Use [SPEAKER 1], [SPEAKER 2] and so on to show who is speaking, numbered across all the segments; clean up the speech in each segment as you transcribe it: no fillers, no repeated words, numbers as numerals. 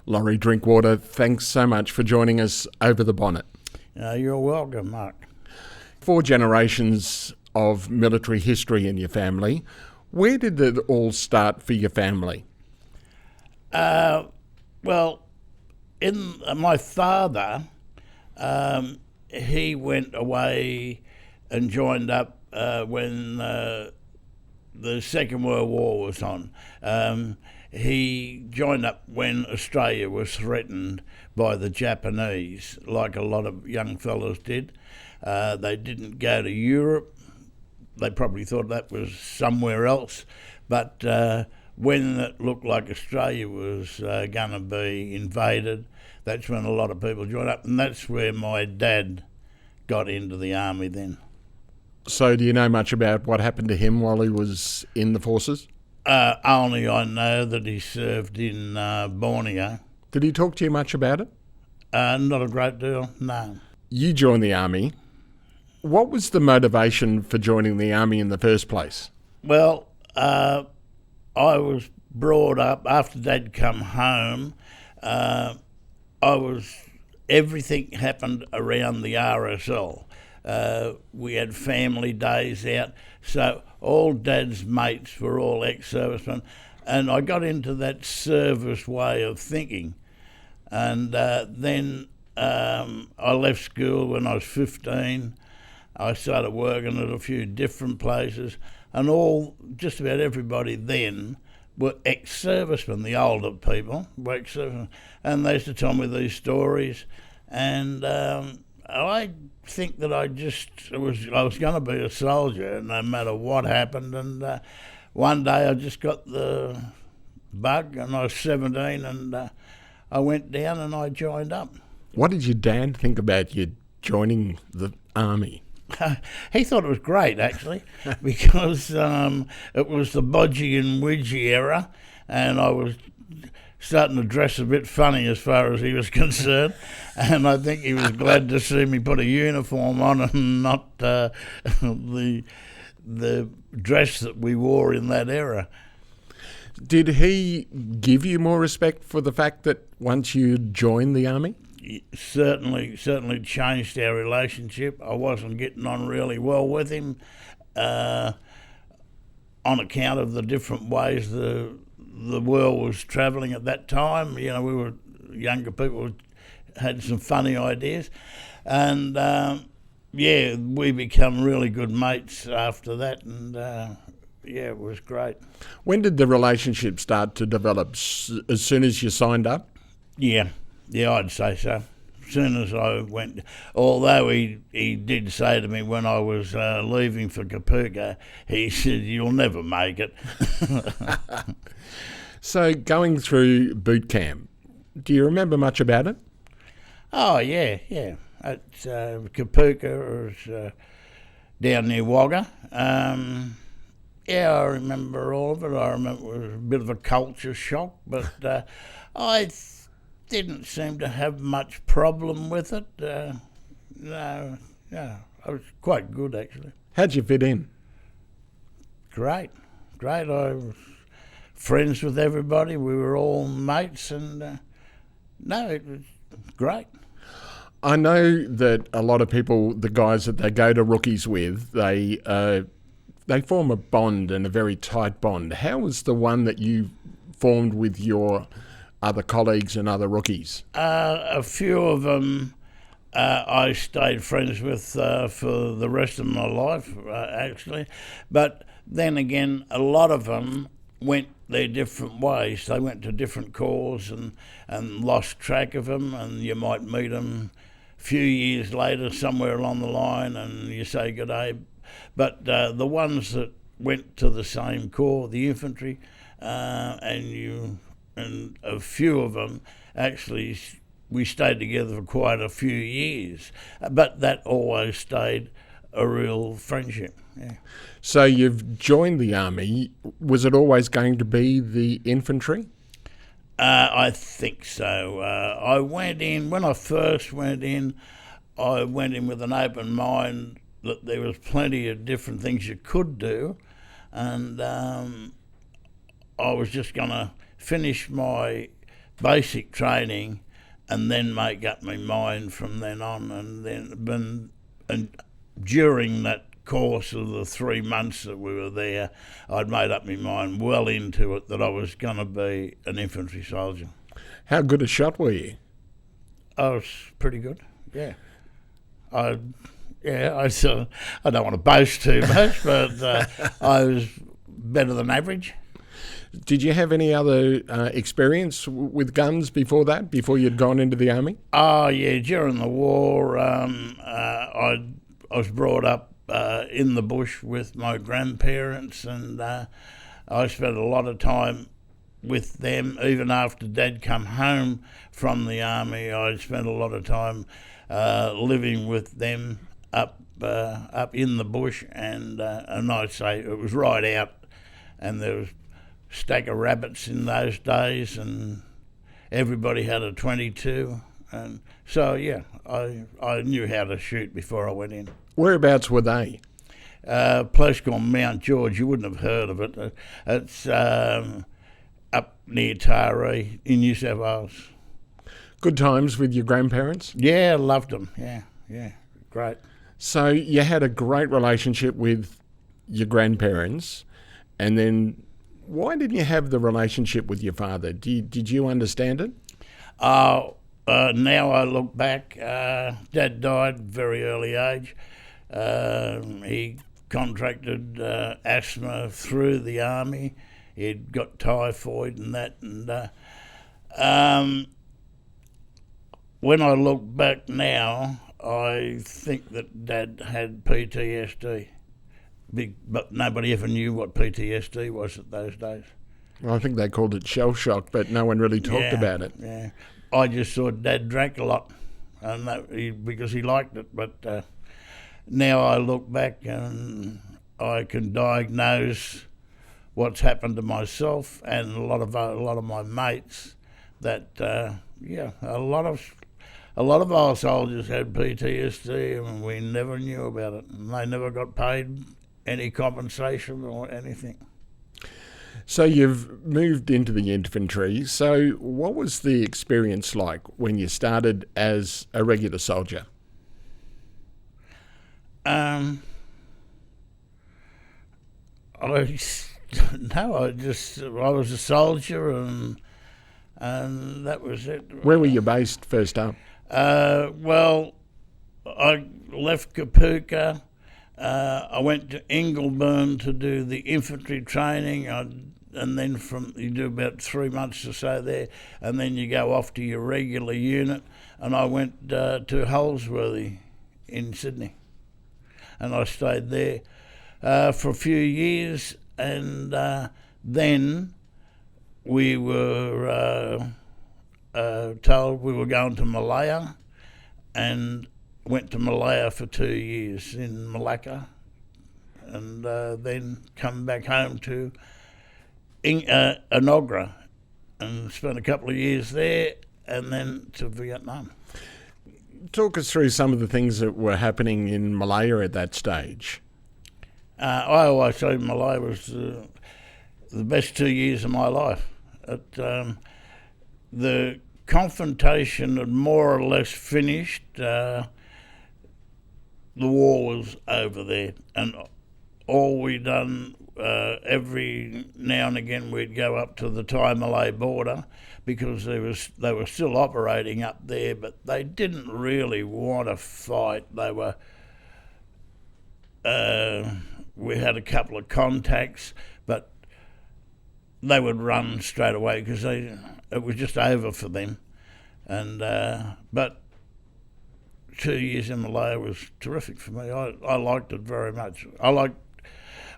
[SPEAKER 1] Laurie Drinkwater, thanks so much for joining us over the bonnet.
[SPEAKER 2] You're welcome, Mark.
[SPEAKER 1] 4 generations of military history in your family. Where did it all start for your family?
[SPEAKER 2] Well, my father, he went away and joined up when the Second World War was on. He joined up when Australia was threatened by the Japanese, like a lot of young fellas did. They didn't go to Europe. They probably thought that was somewhere else. But when it looked like Australia was going to be invaded, that's when a lot of people joined up. And that's where my dad got into the army then.
[SPEAKER 1] So do you know much about what happened to him while he was in the forces?
[SPEAKER 2] Only I know that he served in Borneo.
[SPEAKER 1] Did he talk to you much about it?
[SPEAKER 2] Not a great deal, no.
[SPEAKER 1] You joined the army. What was the motivation for joining the army in the first place?
[SPEAKER 2] Well, I was brought up, after Dad come home, everything happened around the RSL. We had family days out, so all Dad's mates were all ex-servicemen, and I got into that service way of thinking. And then I left school when I was 15. I started working at a few different places, and just about everybody then were ex-servicemen. The older people were ex-servicemen, and they used to tell me these stories, and I think that I was going to be a soldier no matter what happened. And one day I just got the bug, and I was 17, and I went down and I joined up.
[SPEAKER 1] What did your dad think about you joining the army?
[SPEAKER 2] He thought it was great, actually, because it was the bodgy and widgy era, and I was starting to dress a bit funny as far as he was concerned, and I think he was glad to see me put a uniform on and not the dress that we wore in that era.
[SPEAKER 1] Did he give you more respect for the fact that once you joined the army?
[SPEAKER 2] Certainly changed our relationship. I wasn't getting on really well with him on account of the different ways the world was travelling at that time. You know, we were younger people, had some funny ideas, and we become really good mates after that, and it was great.
[SPEAKER 1] When did the relationship start to develop? As soon as you signed up?
[SPEAKER 2] Yeah, I'd say so. As soon as I went, although he did say to me when I was leaving for Kapuka, he said, "You'll never make it."
[SPEAKER 1] So going through boot camp, do you remember much about it?
[SPEAKER 2] Oh, yeah. At Kapuka, it was down near Wagga. I remember all of it. I remember it was a bit of a culture shock, but I didn't seem to have much problem with it. No, I was quite good, actually.
[SPEAKER 1] How'd you fit in?
[SPEAKER 2] Great. I was friends with everybody. We were all mates, and it was great.
[SPEAKER 1] I know that a lot of people, the guys that they go to rookies with, they form a bond, and a very tight bond. How was the one that you formed with your other colleagues and other rookies?
[SPEAKER 2] A few of them I stayed friends with for the rest of my life, actually. But then again, a lot of them went their different ways. They went to different corps and lost track of them, and you might meet them a few years later somewhere along the line and you say good day. But the ones that went to the same corps, the infantry, and a few of them actually, we stayed together for quite a few years, but that always stayed a real friendship. Yeah.
[SPEAKER 1] So you've joined the army. Was it always going to be the infantry?
[SPEAKER 2] I think so. I went in, when I first went in, I went in with an open mind that there was plenty of different things you could do, and I was just going to finish my basic training, and then make up my mind from then on. And during that course of the 3 months that we were there, I'd made up my mind well into it that I was going to be an infantry soldier.
[SPEAKER 1] How good a shot were you?
[SPEAKER 2] I was pretty good, yeah. I don't want to boast too much, but I was better than average.
[SPEAKER 1] Did you have any other experience with guns before that, before you'd gone into the army?
[SPEAKER 2] Oh, yeah, during the war, I was brought up in the bush with my grandparents, and I spent a lot of time with them. Even after Dad come home from the army, I spent a lot of time living with them up in the bush, and I'd say it was right out, and there was a stack of rabbits in those days, and everybody had a 22, and so yeah, I knew how to shoot before I went in.
[SPEAKER 1] Whereabouts were they?
[SPEAKER 2] A place called Mount George. You wouldn't have heard of it. It's up near Taree in New South Wales.
[SPEAKER 1] Good times with your grandparents?
[SPEAKER 2] Yeah, loved them. Yeah, great.
[SPEAKER 1] So you had a great relationship with your grandparents, and then why didn't you have the relationship with your father? Did you understand it?
[SPEAKER 2] Now I look back, Dad died very early age. He contracted asthma through the army. He'd got typhoid and that, and when I look back now, I think that Dad had PTSD, but nobody ever knew what PTSD was at those days.
[SPEAKER 1] Well, I think they called it shell shock, but no one really talked about it.
[SPEAKER 2] Yeah, I just saw Dad drank a lot, and because he liked it. But now I look back and I can diagnose what's happened to myself and a lot of my mates. That a lot of our soldiers had PTSD, and we never knew about it, and they never got paid any compensation or anything.
[SPEAKER 1] So you've moved into the infantry. So what was the experience like when you started as a regular soldier?
[SPEAKER 2] I was a soldier, and that was it.
[SPEAKER 1] Where were you based first up?
[SPEAKER 2] Well, I left Kapuka. I went to Ingleburn to do the infantry training, and then you do about 3 months or so there, and then you go off to your regular unit. And I went to Holsworthy in Sydney, and I stayed there for a few years, and then we were told we were going to Malaya, and went to Malaya for 2 years in Malacca, and then come back home to Enoggera and spent a couple of years there, and then to Vietnam.
[SPEAKER 1] Talk us through some of the things that were happening in Malaya at that stage.
[SPEAKER 2] I always say Malaya was the best 2 years of my life. The confrontation had more or less finished. The war was over there, and all we done, every now and again we'd go up to the Thai-Malay border, because they were still operating up there, but they didn't really want to fight. They were we had a couple of contacts, but they would run straight away because it was just over for them. And but 2 years in Malaya was terrific for me. I liked it very much.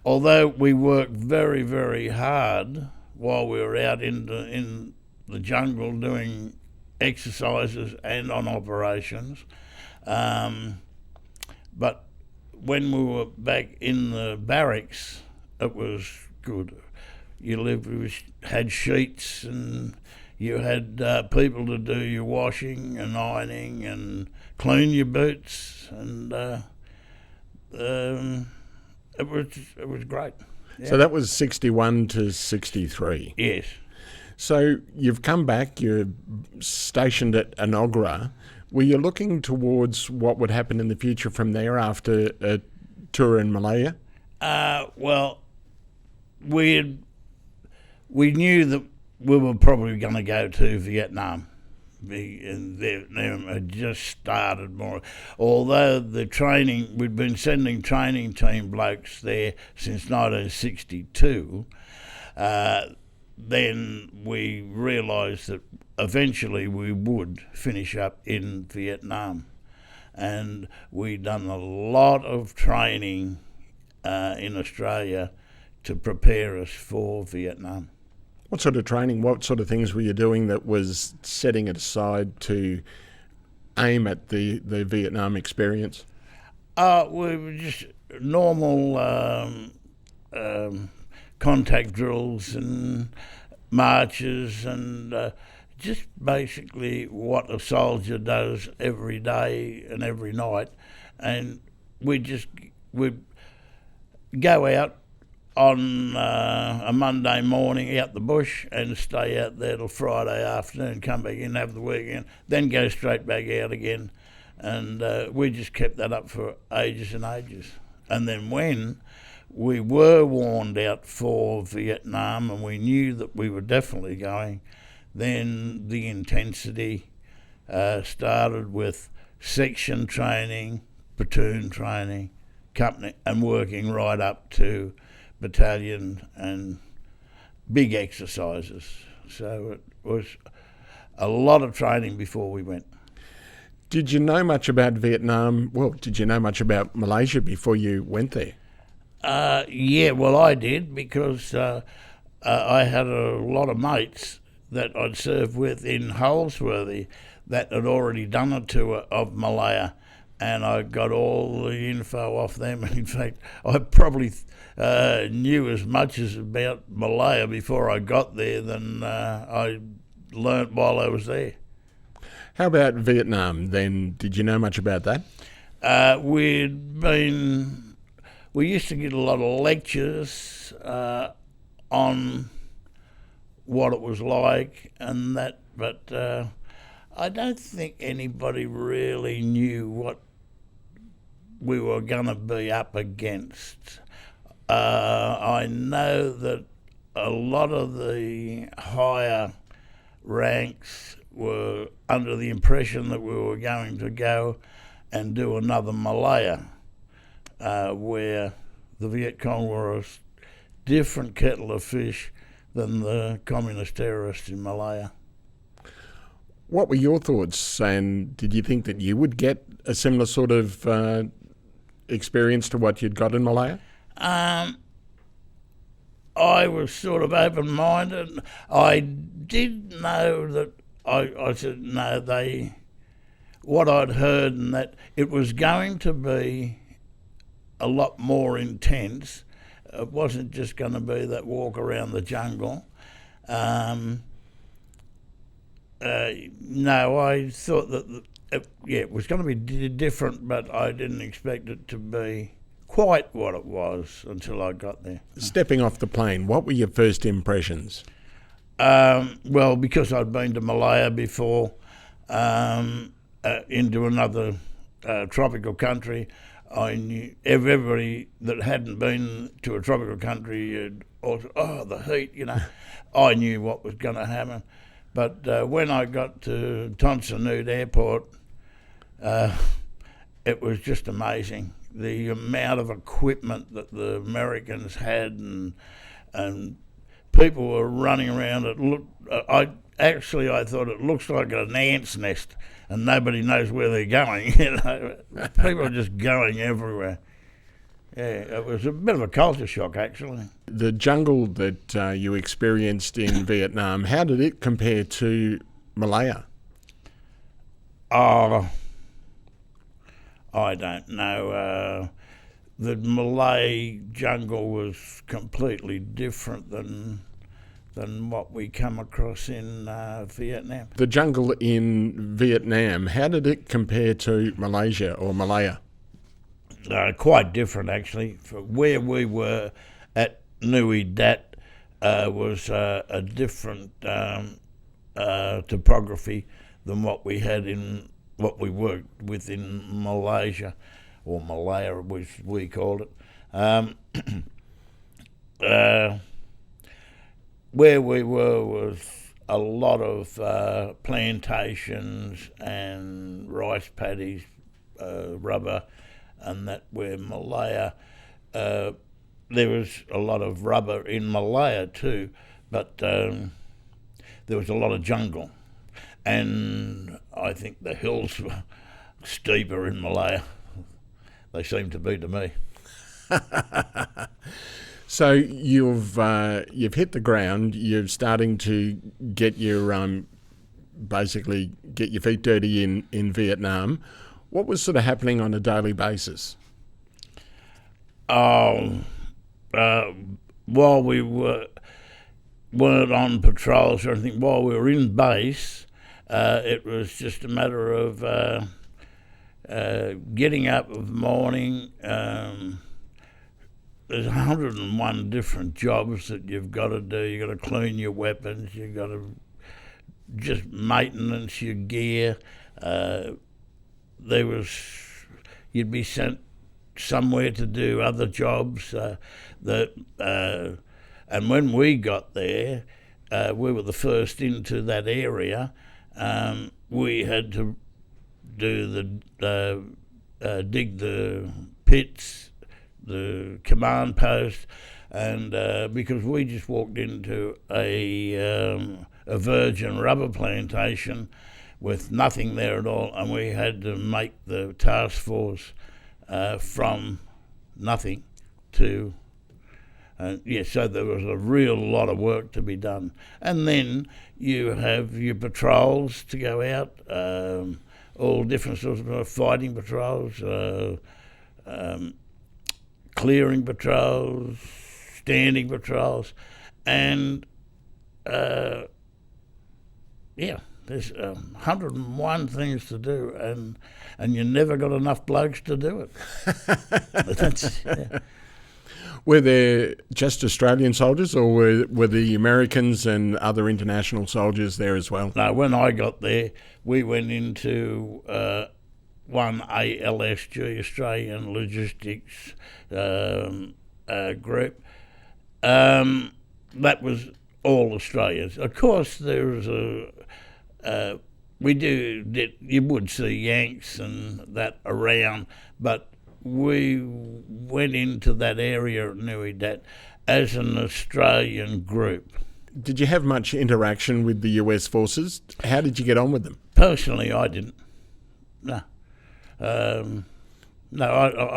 [SPEAKER 2] Although we worked very, very hard while we were out in the jungle doing exercises and on operations, but when we were back in the barracks, it was good. You had sheets, and you had people to do your washing and ironing and clean your boots, and it was great. Yeah.
[SPEAKER 1] So that was 61 to 63.
[SPEAKER 2] Yes.
[SPEAKER 1] So you've come back, you're stationed at Enoggera. Were you looking towards what would happen in the future from there after a tour in Malaya?
[SPEAKER 2] Well, we knew that we were probably going to go to Vietnam. And Vietnam had just started more. Although the training, we'd been sending training team blokes there since 1962, then we realised that eventually we would finish up in Vietnam. And we'd done a lot of training in Australia to prepare us for Vietnam.
[SPEAKER 1] What sort of training, what sort of things were you doing that was setting it aside to aim at the Vietnam experience?
[SPEAKER 2] We were just normal contact drills and marches and just basically what a soldier does every day and every night. And we'd go out on a Monday morning out the bush and stay out there till Friday afternoon, come back in, have the weekend, then go straight back out again. And we just kept that up for ages and ages. And then when we were warned out for Vietnam and we knew that we were definitely going, then the intensity started with section training, platoon training, company, and working right up to battalion and big exercises. So it was a lot of training before we went.
[SPEAKER 1] Did you know much about Vietnam? Well, did you know much about Malaysia before you went there?
[SPEAKER 2] Yeah, well, I did because I had a lot of mates that I'd served with in Holsworthy that had already done a tour of Malaya, and I got all the info off them. In fact, I probably knew as much as about Malaya before I got there than I learnt while I was there.
[SPEAKER 1] How about Vietnam then? Did you know much about that?
[SPEAKER 2] We used to get a lot of lectures on what it was like and that, but I don't think anybody really knew what we were going to be up against. I know that a lot of the higher ranks were under the impression that we were going to go and do another Malaya, where the Viet Cong were a different kettle of fish than the communist terrorists in Malaya.
[SPEAKER 1] What were your thoughts, and did you think that you would get a similar sort of experience to what you'd got in Malaya?
[SPEAKER 2] I was sort of open-minded. I did know that I said, no, what I'd heard and that it was going to be a lot more intense. It wasn't just going to be that walk around the jungle. No, I thought that it was going to be different, but I didn't expect it to be quite what it was until I got there.
[SPEAKER 1] Stepping off the plane, what were your first impressions?
[SPEAKER 2] Well, because I'd been to Malaya before, into another tropical country, I knew everybody that hadn't been to a tropical country had also, the heat, I knew what was going to happen. But when I got to Ton Sanut Airport, it was just amazing. The amount of equipment that the Americans had and people were running around. I thought it looks like an ant's nest and nobody knows where they're going. People are just going everywhere. Yeah, it was a bit of a culture shock, actually.
[SPEAKER 1] The jungle that you experienced in Vietnam, how did it compare to Malaya?
[SPEAKER 2] I don't know. The Malay jungle was completely different than what we come across in Vietnam.
[SPEAKER 1] The jungle in Vietnam, how did it compare to Malaysia or Malaya?
[SPEAKER 2] Quite different, actually. From where we were at Nui Dat, was a different topography than what we had in what we worked with in Malaysia, or Malaya, which we called it. Where we were was a lot of plantations and rice paddies, rubber, and that where Malaya, there was a lot of rubber in Malaya too, but there was a lot of jungle. And I think the hills were steeper in Malaya. They seem to be to me.
[SPEAKER 1] So you've hit the ground. You're starting to get your basically get your feet dirty in Vietnam. What was sort of happening on a daily basis?
[SPEAKER 2] While we weren't on patrols or anything, while we were in base, it was just a matter of getting up of the morning. There's 101 different jobs that you've got to do. You've got to clean your weapons. You've got to just maintenance your gear. You'd be sent somewhere to do other jobs. And when we got there, we were the first into that area. We had to do dig the pits, the command post, and because we just walked into a virgin rubber plantation with nothing there at all, and we had to make the task force from nothing to so there was a real lot of work to be done. And then you have your patrols to go out, all different sorts of fighting patrols, clearing patrols, standing patrols, and there's 101 things to do, and you never got enough blokes to do it.
[SPEAKER 1] Were there just Australian soldiers, or were the Americans and other international soldiers there as well?
[SPEAKER 2] No, when I got there, we went into one ALSG, Australian Logistics Group. That was all Australians. Of course, there's you would see Yanks and that around, but we went into that area at Nui Dat as an Australian group.
[SPEAKER 1] Did you have much interaction with the US forces? How did you get on with them?
[SPEAKER 2] Personally, I didn't. No. I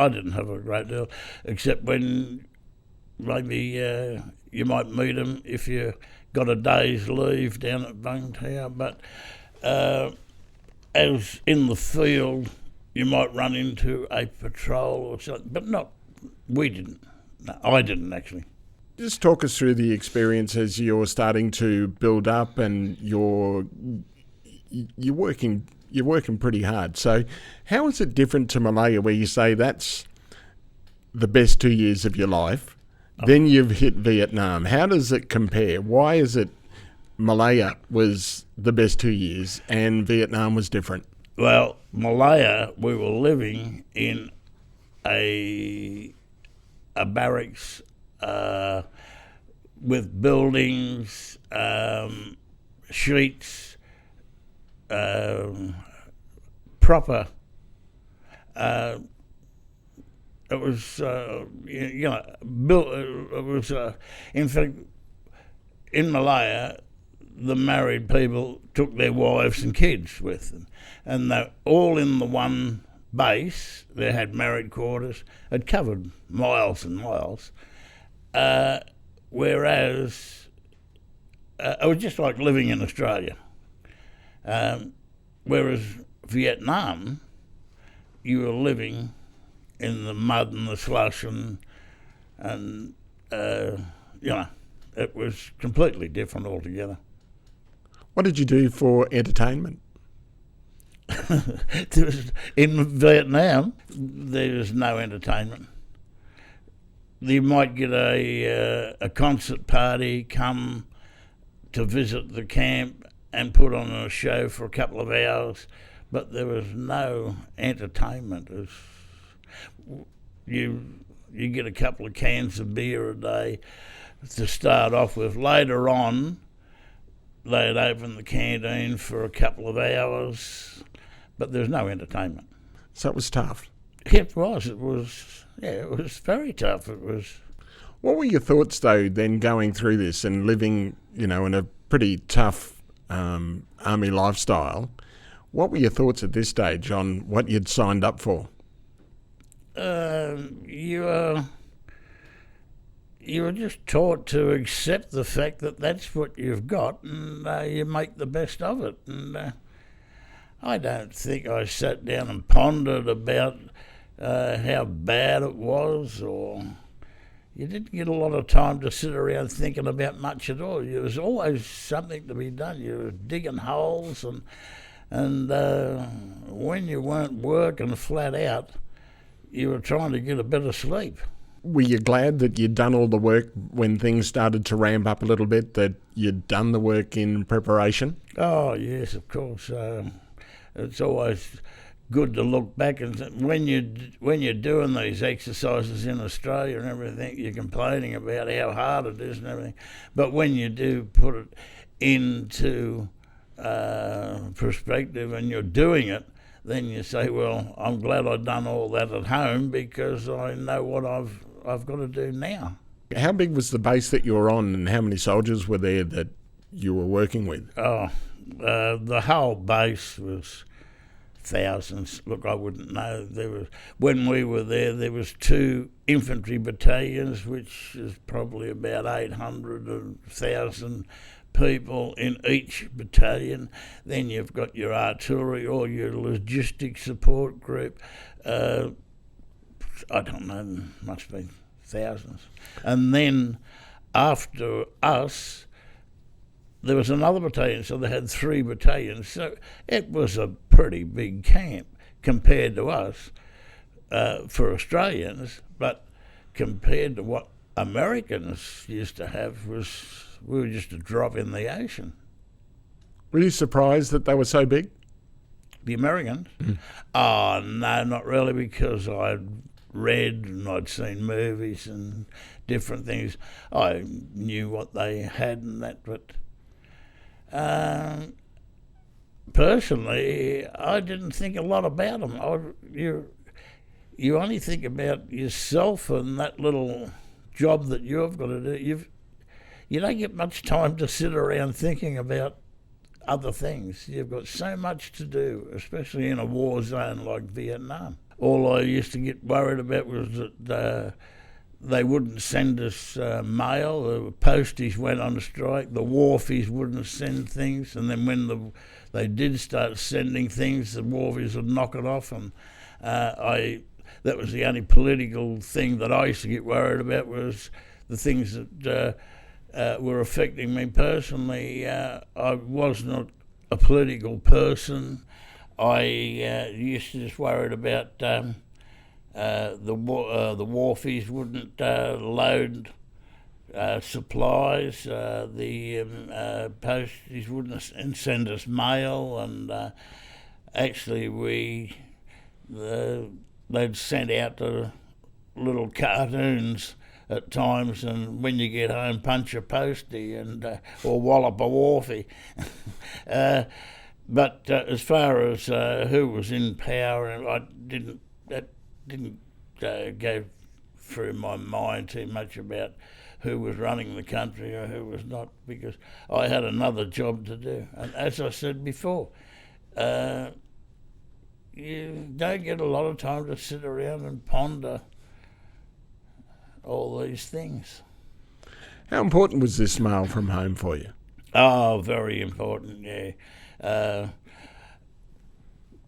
[SPEAKER 2] didn't have a great deal, except when maybe you might meet them if you got a day's leave down at Bung Tau. But as in the field, you might run into a patrol or something, but we didn't. No, I didn't actually.
[SPEAKER 1] Just talk us through the experience as you're starting to build up and you're working pretty hard. So how is it different to Malaya, where you say that's the best 2 years of your life, then you've hit Vietnam? How does it compare? Why is it Malaya was the best 2 years and Vietnam was different?
[SPEAKER 2] Well, Malaya, we were living in a barracks with buildings, sheets, proper. It was, built. It was, in fact, in Malaya, the married people took their wives and kids with them, and they're all in the one base. They had married quarters. It covered miles and miles, whereas it was just like living in Australia. Whereas Vietnam, you were living in the mud and the slush, and it was completely different altogether.
[SPEAKER 1] What did you do for entertainment?
[SPEAKER 2] In Vietnam, there was no entertainment. you might get a concert party come to visit the camp and put on a show for a couple of hours, but there was no entertainment. You get a couple of cans of beer a day to start off with. Later on, they'd open the canteen for a couple of hours, but there was no entertainment.
[SPEAKER 1] So it was tough.
[SPEAKER 2] It was. It was very tough. It was.
[SPEAKER 1] What were your thoughts, though, then going through this and living, in a pretty tough army lifestyle? What were your thoughts at this stage on what you'd signed up for?
[SPEAKER 2] You were just taught to accept the fact that that's what you've got, and you make the best of it. And I don't think I sat down and pondered about how bad it was, or you didn't get a lot of time to sit around thinking about much at all. There was always something to be done. You were digging holes, and when you weren't working flat out, you were trying to get a bit of sleep.
[SPEAKER 1] Were you glad that you'd done all the work when things started to ramp up a little bit, that you'd done the work in preparation?
[SPEAKER 2] Oh, yes, of course. It's always good to look back and when you're doing these exercises in Australia and everything, you're complaining about how hard it is and everything. But when you do put it into perspective and you're doing it, then you say, well, I'm glad I've done all that at home because I know what I've got to do now.
[SPEAKER 1] How big was the base that you were on, and how many soldiers were there that you were working with?
[SPEAKER 2] Oh, the whole base was thousands. Look, I wouldn't know. When we were there was 2 infantry battalions, which is probably about 800 or 1,000 people in each battalion. Then you've got your artillery or your logistics support group. I don't know, must be thousands. And then after us, there was another battalion, so they had 3 battalions. So it was a pretty big camp compared to us for Australians, but compared to what Americans used to have, we were just a drop in the ocean.
[SPEAKER 1] Were you surprised that they were so big?
[SPEAKER 2] The Americans? Oh, no, not really, because I'd read and I'd seen movies and different things. I knew what they had and that, but personally, I didn't think a lot about them. You only think about yourself and that little job that you've got to do. You don't get much time to sit around thinking about other things. You've got so much to do, especially in a war zone like Vietnam. All I used to get worried about was that they wouldn't send us mail. The posties went on strike. The wharfies wouldn't send things, and then when they did start sending things, the wharfies would knock it off. And that was the only political thing that I used to get worried about, was the things that were affecting me personally. I was not a political person. I used to just worried about the wharfies wouldn't load supplies, the posties wouldn't send us mail, and actually they'd send out the little cartoons at times, and when you get home, punch a postie or wallop a wharfie. But as far as who was in power, that didn't go through my mind too much about who was running the country or who was not, because I had another job to do. And as I said before, you don't get a lot of time to sit around and ponder all these things.
[SPEAKER 1] How important was this mail from home for you?
[SPEAKER 2] Oh, very important, yeah.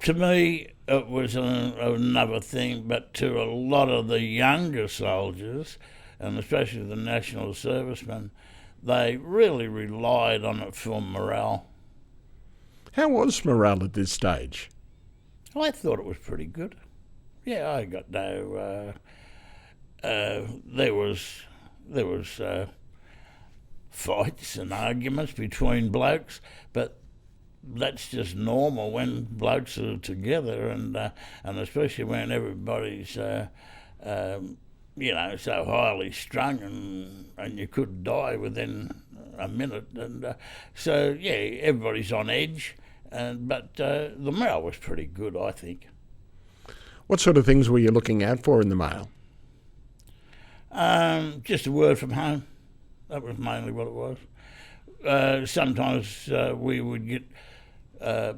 [SPEAKER 2] To me, it was another thing, but to a lot of the younger soldiers, and especially the national servicemen, they really relied on it for morale.
[SPEAKER 1] How was morale at this stage?
[SPEAKER 2] I thought it was pretty good. Yeah, I got no there was fights and arguments between blokes, but that's just normal when blokes are together, and especially when everybody's so highly strung, and you could die within a minute, and so everybody's on edge, but the mail was pretty good, I think.
[SPEAKER 1] What sort of things were you looking out for in the mail?
[SPEAKER 2] Just a word from home. That was mainly what it was. Sometimes we would get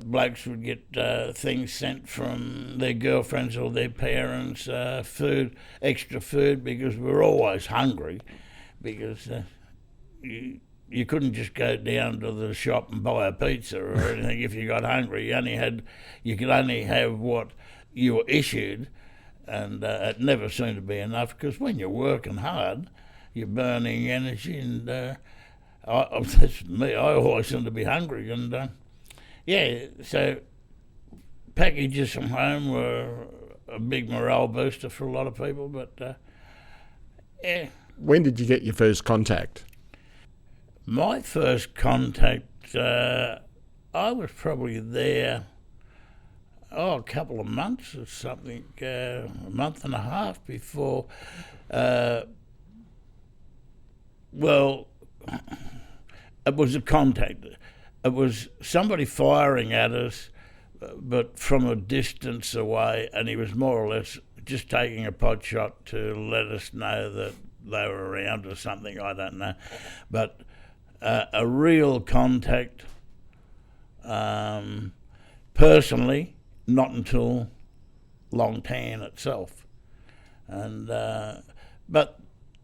[SPEAKER 2] blokes would get things sent from their girlfriends or their parents, extra food, because we're always hungry, because you couldn't just go down to the shop and buy a pizza or anything if you got hungry. You could only have what you were issued, and it never seemed to be enough, because when you're working hard, you're burning energy, and that's me. I always seem to be hungry, and so packages from home were a big morale booster for a lot of people. But
[SPEAKER 1] When did you get your first contact?
[SPEAKER 2] My first contact, I was probably there a couple of months or something, a month and a half before. Well, it was a contact. It was somebody firing at us, but from a distance away, and he was more or less just taking a pot shot to let us know that they were around or something, I don't know. But a real contact, personally, not until Long Tan itself. And but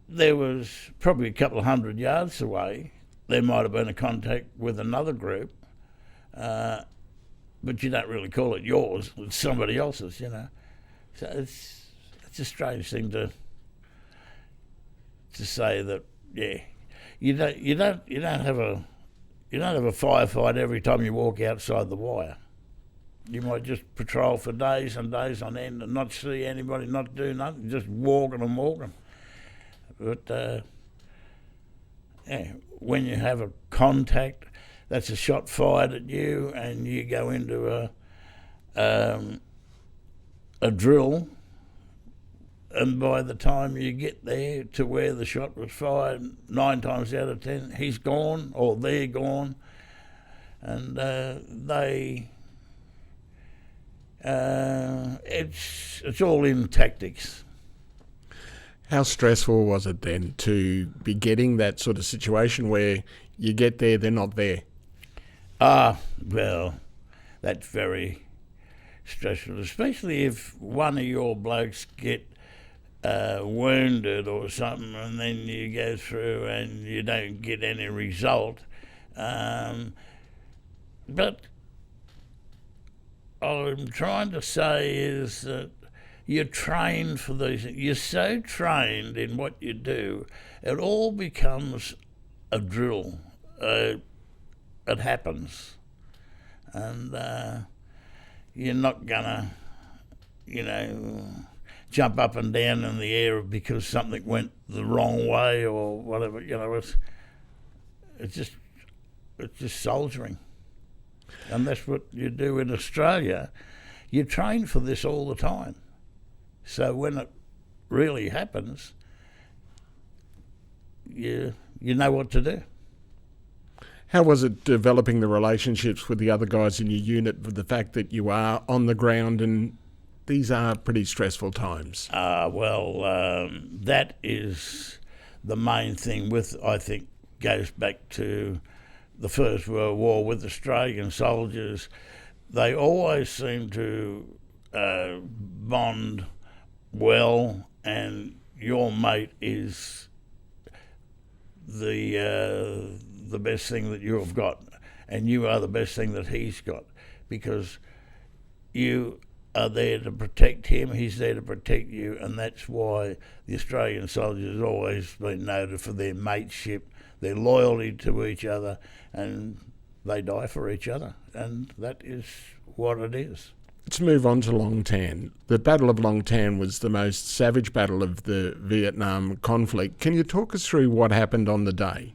[SPEAKER 2] there was probably a couple of 100 yards away, there might have been a contact with another group, but you don't really call it yours, it's somebody else's, So it's a strange thing to say that, you don't have a firefight every time you walk outside the wire. You might just patrol for days and days on end and not see anybody, not do nothing, just walking and walking. But when you have a contact, that's a shot fired at you, and you go into a drill, and by the time you get there to where the shot was fired, 9 times out of 10, he's gone or they're gone, and it's all in tactics.
[SPEAKER 1] How stressful was it then to be getting that sort of situation where you get there, they're not there?
[SPEAKER 2] Well, that's very stressful, especially if one of your blokes get wounded or something, and then you go through and you don't get any result. But all I'm trying to say is that you're trained for these. You're so trained in what you do, it all becomes a drill. It happens, and you're not gonna, jump up and down in the air because something went the wrong way or whatever. It's just soldiering, and that's what you do in Australia. You train for this all the time. So when it really happens, you know what to do.
[SPEAKER 1] How was it developing the relationships with the other guys in your unit, with the fact that you are on the ground and these are pretty stressful times?
[SPEAKER 2] That is the main thing I think, goes back to the First World War with Australian soldiers. They always seem to bond well, and your mate is the best thing that you have got, and you are the best thing that he's got, because you are there to protect him, he's there to protect you, and that's why the Australian soldiers have always been noted for their mateship, their loyalty to each other, and they die for each other, and that is what it is.
[SPEAKER 1] Let's move on to Long Tan. The Battle of Long Tan was the most savage battle of the Vietnam conflict. Can you talk us through what happened on the day?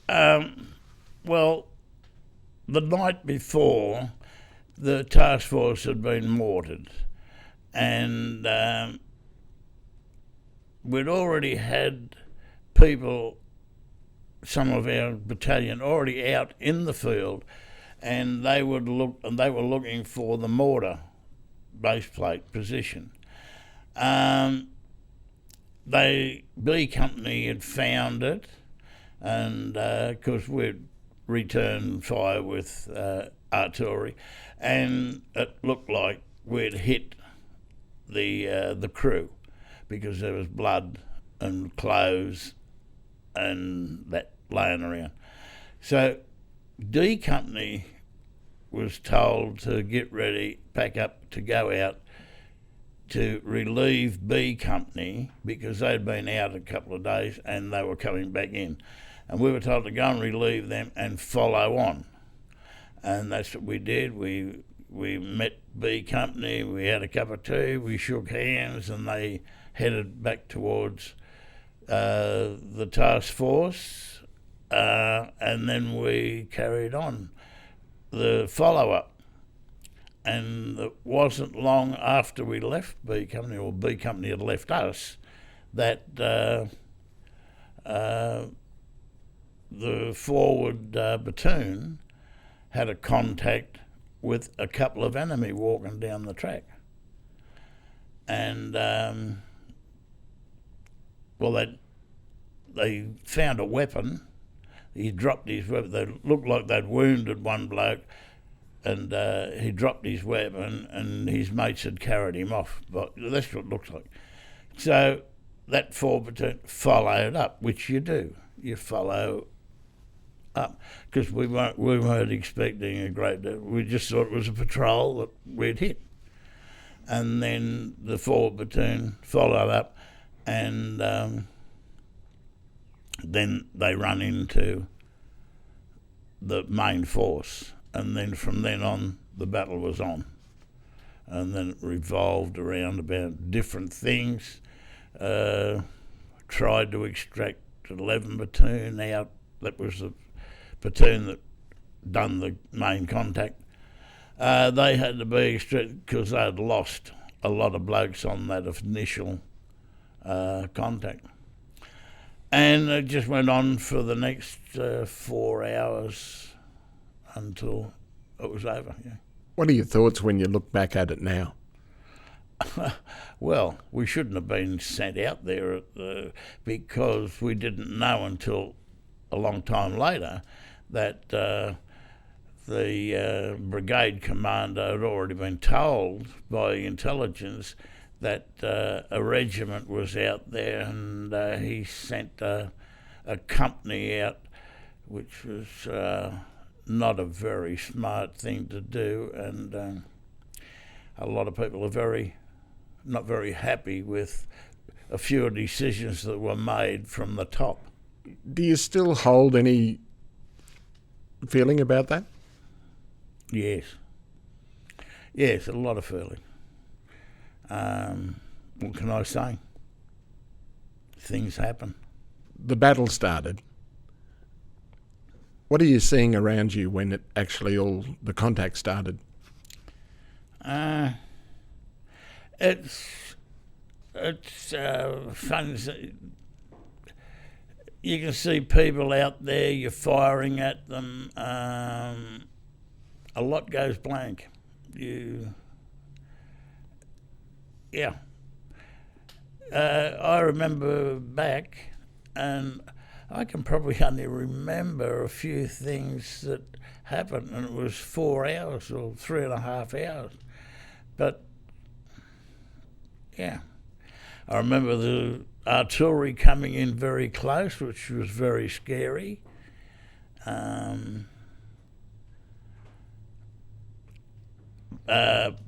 [SPEAKER 2] Well, the night before, the task force had been mortared, and we'd already had people, some of our battalion, already out in the field, and they were looking for the mortar base plate position. B Company had found it, and because we'd returned fire with artillery, and it looked like we'd hit the crew because there was blood and clothes and that laying around. So D Company was told to get ready, pack up to go out to relieve B Company because they'd been out a couple of days and they were coming back in. And we were told to go and relieve them and follow on. And that's what we did. We met B Company, we had a cup of tea, we shook hands, and they headed back towards the task force, and then we carried on the follow-up. And it wasn't long after we left B Company, or B Company had left us, that the forward platoon had a contact with a couple of enemy walking down the track. And, they found a weapon. He dropped his weapon. They looked like they'd wounded one bloke, and he dropped his weapon, and his mates had carried him off. But that's what it looks like. So that forward platoon followed up, which you do. You follow up, because we weren't expecting a great deal. We just thought it was a patrol that we'd hit. And then the forward platoon followed up, and then they run into the main force, and then from then on the battle was on, and then it revolved around about different things. Tried to extract 11 platoon out. That was the platoon that done the main contact. They had to be extracted because they had lost a lot of blokes on that initial contact. And it just went on for the next 4 hours until it was over. Yeah.
[SPEAKER 1] What are your thoughts when you look back at it now?
[SPEAKER 2] Well, we shouldn't have been sent out there because we didn't know until a long time later that the brigade commander had already been told by intelligence that a regiment was out there, and he sent a company out, which was not a very smart thing to do, and a lot of people are not very happy with a few decisions that were made from the top.
[SPEAKER 1] Do you still hold any feeling about that?
[SPEAKER 2] Yes, a lot of feeling. What can I say? Things happen.
[SPEAKER 1] The battle started. What are you seeing around you when it actually the contact started?
[SPEAKER 2] It's fun. You can see people out there, you're firing at them. A lot goes blank. I remember back, and I can probably only remember a few things that happened, and it was 4 hours or 3.5 hours. But, yeah. I remember the artillery coming in very close, which was very scary.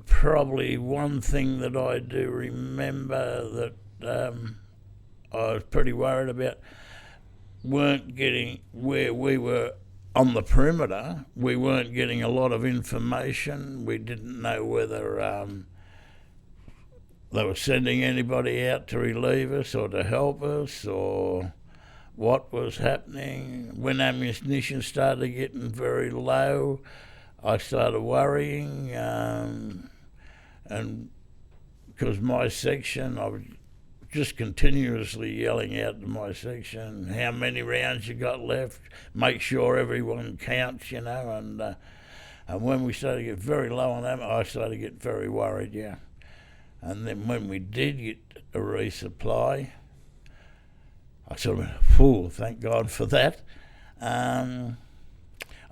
[SPEAKER 2] Probably one thing that I do remember that I was pretty worried about, weren't getting where we were on the perimeter, we weren't getting a lot of information. We didn't know whether they were sending anybody out to relieve us or to help us, or what was happening. When ammunition started getting very low, I started worrying, and because my section, I was just continuously yelling out to my section, how many rounds you got left, make sure everyone counts, and when we started to get very low on ammo, I started to get very worried, yeah. And then when we did get a resupply, I sort of went, thank God for that.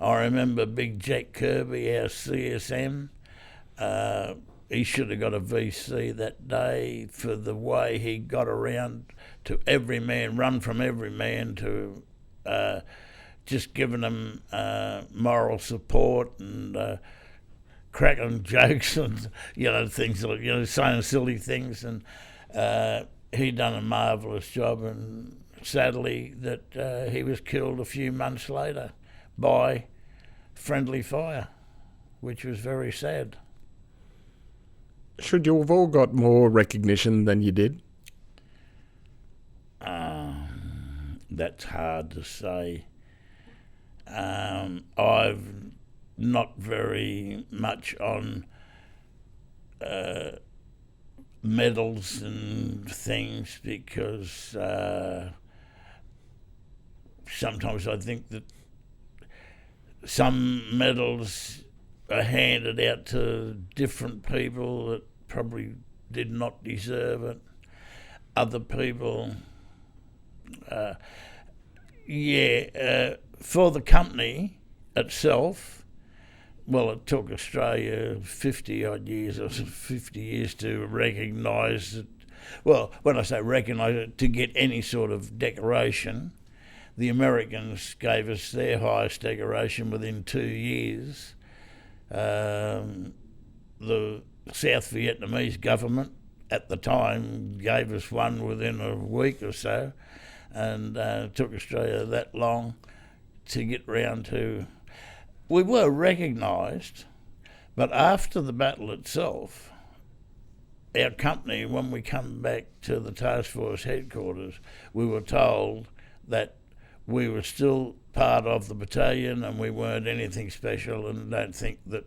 [SPEAKER 2] I remember Big Jack Kirby, our CSM, he should have got a VC that day for the way he got around to every man, run from every man to just giving them moral support and cracking jokes and, things like, saying silly things. And he done a marvellous job, and sadly that he was killed a few months later by friendly fire, which was very sad.
[SPEAKER 1] Should you have all got more recognition than you did?
[SPEAKER 2] That's hard to say. I've not very much on medals and things, because sometimes I think that some medals are handed out to different people that probably did not deserve it. Other people, for the company itself, well, it took Australia 50-odd years, or 50 years to recognise it. Well, when I say recognise it, to get any sort of decoration. The Americans gave us their highest decoration within 2 years. The South Vietnamese government at the time gave us one within a week or so, and it took Australia that long to get round to. We were recognised, but after the battle itself, our company, when we come back to the task force headquarters, we were told that we were still part of the battalion and we weren't anything special, and don't think that,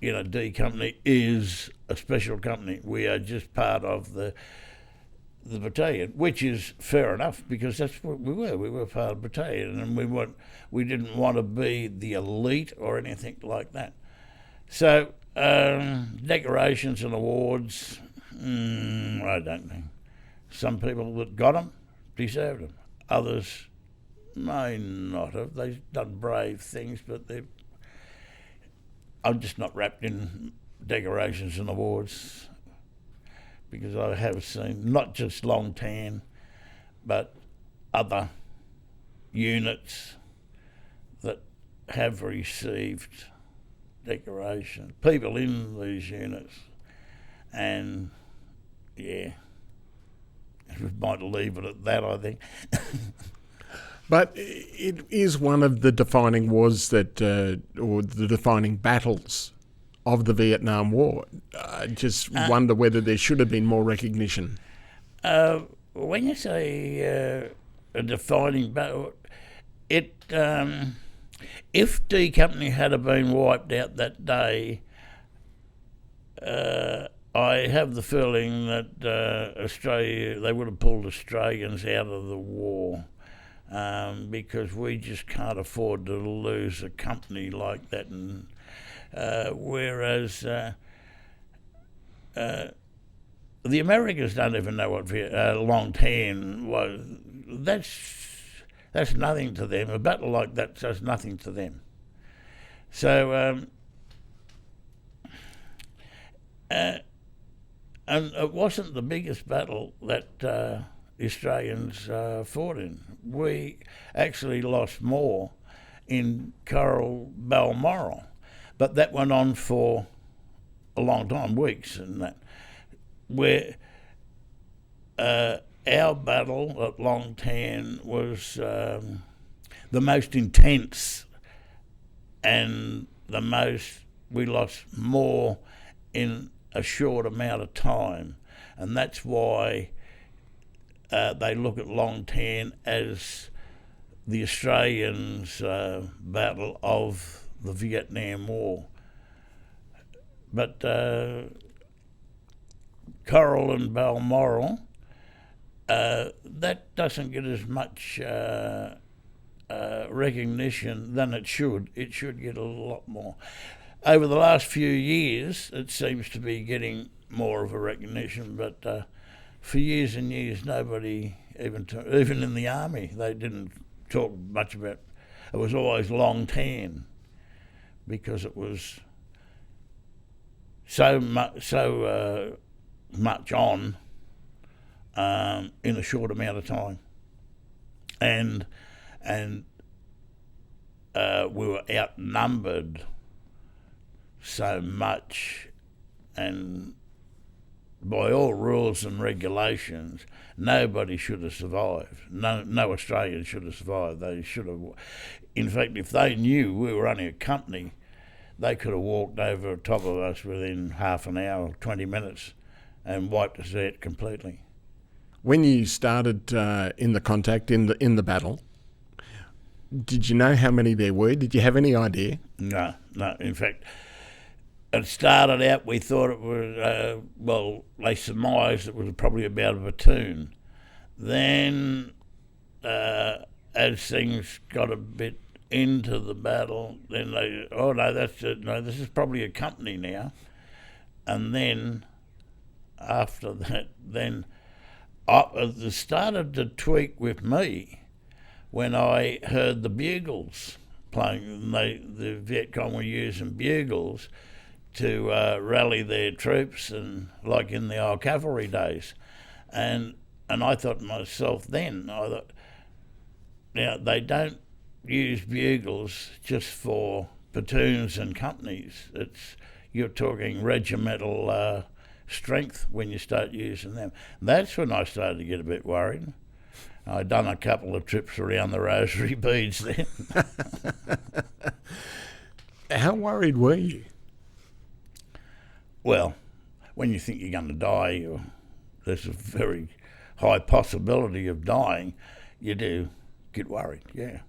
[SPEAKER 2] D Company is a special company. We are just part of the battalion, which is fair enough, because that's what we were. We were part of the battalion, and we didn't want to be the elite or anything like that. So decorations and awards, I don't think. Some people that got them deserved them. Others may not have. They've done brave things, but I'm just not wrapped in decorations and awards, because I have seen not just Long Tan, but other units that have received decoration, people in these units, and we might leave it at that, I think.
[SPEAKER 1] But it is one of the defining wars that, or the defining battles of the Vietnam War. I just wonder whether there should have been more recognition.
[SPEAKER 2] When you say a defining battle, if D Company had been wiped out that day, I have the feeling that they would have pulled Australians out of the war. Because we just can't afford to lose a company like that, and whereas the Americans don't even know what Long Tan was. That's nothing to them. A battle like that does nothing to them. So, and it wasn't the biggest battle that the Australians fought in. We actually lost more in Coral Balmoral, but that went on for a long time, weeks, and that. Where our battle at Long Tan was the most intense and we lost more in a short amount of time, and that's why they look at Long Tan as the Australians' battle of the Vietnam War. But Coral and Balmoral, that doesn't get as much recognition than it should. It should get a lot more. Over the last few years, it seems to be getting more of a recognition, but for years and years, nobody, even in the army, they didn't talk much about. It was always Long Tan, because it was so much on in a short amount of time, and we were outnumbered so much, and by all rules and regulations, nobody should have survived. No Australian should have survived. They should have. In fact, if they knew we were only a company, they could have walked over the top of us within half an hour, 20 minutes, and wiped us out completely.
[SPEAKER 1] When you started in the contact, in the battle, did you know how many there were? Did you have any idea?
[SPEAKER 2] No. In fact, it started out, we thought it was, they surmised it was probably about a platoon. Then, as things got a bit into the battle, then they, this is probably a company now. And then, after that, it started to tweak with me when I heard the bugles playing. The Viet Cong were using bugles to rally their troops, and like in the old cavalry days, and I thought to myself then, now they don't use bugles just for platoons and companies. You're talking regimental strength when you start using them. That's when I started to get a bit worried. I'd done a couple of trips around the rosary beads then.
[SPEAKER 1] How worried were you?
[SPEAKER 2] Well, when you think you're going to die, there's a very high possibility of dying, you do get worried, yeah.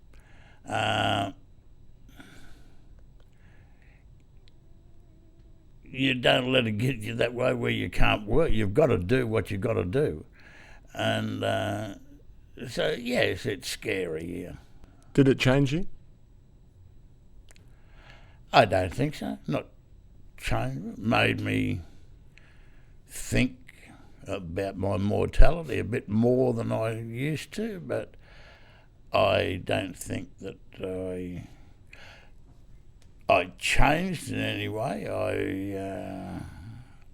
[SPEAKER 2] You don't let it get you that way where you can't work. You've got to do what you've got to do. And so, yes, it's scary, yeah.
[SPEAKER 1] Did it change you?
[SPEAKER 2] I don't think so. Not change. It made me think about my mortality a bit more than I used to, but I don't think that I changed in any way.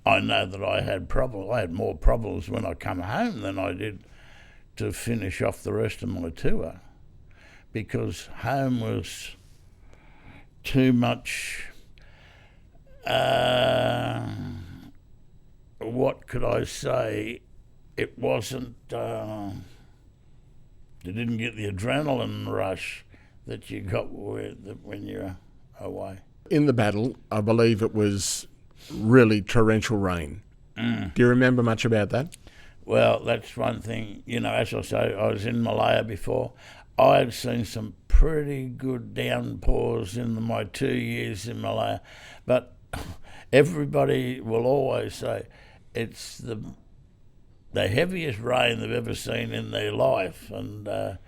[SPEAKER 2] I know that I had problems. I had more problems when I come home than I did to finish off the rest of my tour, because home was too much. What could I say? It wasn't. You didn't get the adrenaline rush that you got when you're away.
[SPEAKER 1] In the battle, I believe it was really torrential rain. Do you remember much about that?
[SPEAKER 2] Well, that's one thing. As I say, I was in Malaya before. I had seen some pretty good downpours in my 2 years in Malaya, but everybody will always say it's the heaviest rain they've ever seen in their life, and there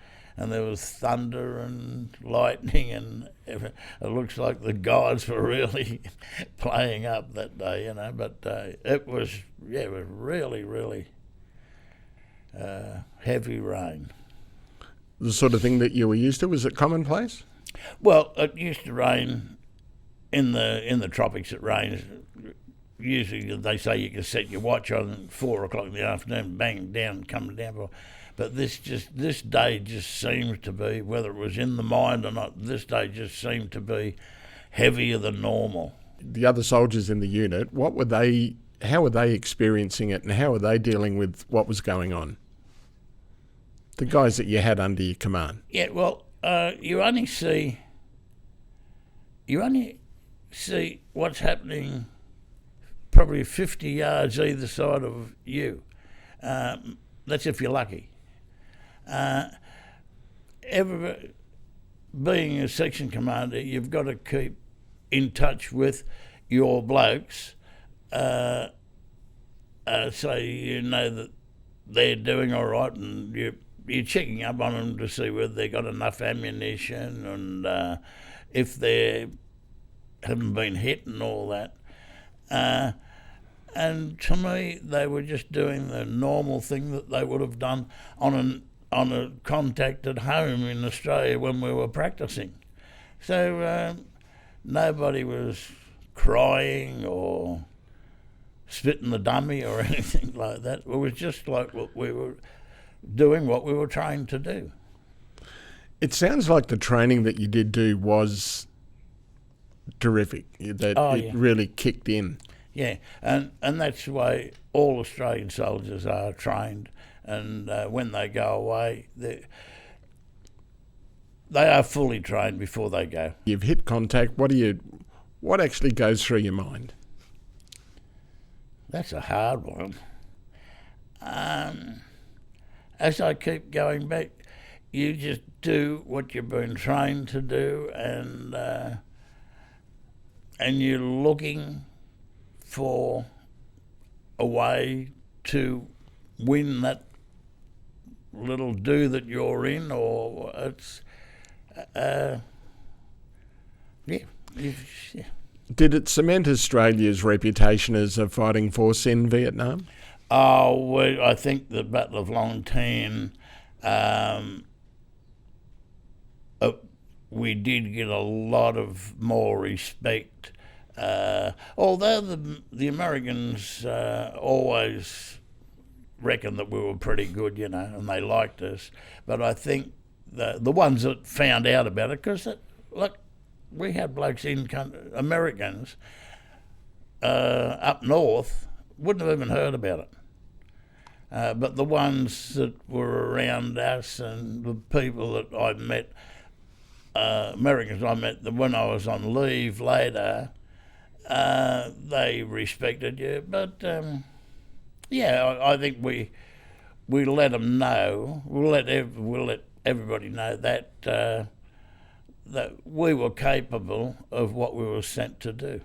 [SPEAKER 2] was thunder and lightning, and it looks like the gods were really playing up that day, But it was really, really heavy rain.
[SPEAKER 1] The sort of thing that you were used to? Was it commonplace?
[SPEAKER 2] Well, it used to rain in the tropics. It rains. Usually they say you can set your watch on 4 o'clock in the afternoon, bang, down, coming down. But this day just seems to be, whether it was in the mind or not, this day just seemed to be heavier than normal.
[SPEAKER 1] The other soldiers in the unit, how were they experiencing it, and how were they dealing with what was going on? The guys that you had under your command.
[SPEAKER 2] Yeah, well, you only see you only see what's happening probably 50 yards either side of you. That's if you're lucky. Being a section commander, you've got to keep in touch with your blokes, so you know that they're doing all right, and you're checking up on them to see whether they've got enough ammunition and if they haven't been hit and all that. And to me, they were just doing the normal thing that they would have done on a contact at home in Australia when we were practicing. So nobody was crying or spitting the dummy or anything like that. It was just like what we were doing, what we were trained to do.
[SPEAKER 1] It sounds like the training that you did do was terrific, that it really kicked in.
[SPEAKER 2] Yeah, and that's the way all Australian soldiers are trained, and when they go away, they are fully trained before they go.
[SPEAKER 1] You've hit contact. What actually goes through your mind?
[SPEAKER 2] That's a hard one. As I keep going back, you just do what you've been trained to do, and you're looking for a way to win that little do that you're in, or it's yeah.
[SPEAKER 1] Did it cement Australia's reputation as a fighting force in Vietnam?
[SPEAKER 2] Oh, I think the Battle of Long Tan, we did get a lot of more respect. Although the Americans always reckoned that we were pretty good, you know, and they liked us. But I think the ones that found out about it, because look, we had blokes Americans up north wouldn't have even heard about it. But the ones that were around us and the people that I met, Americans I met when I was on leave later, they respected you. But I think we let them know. We'll let everybody know that we were capable of what we were sent to do.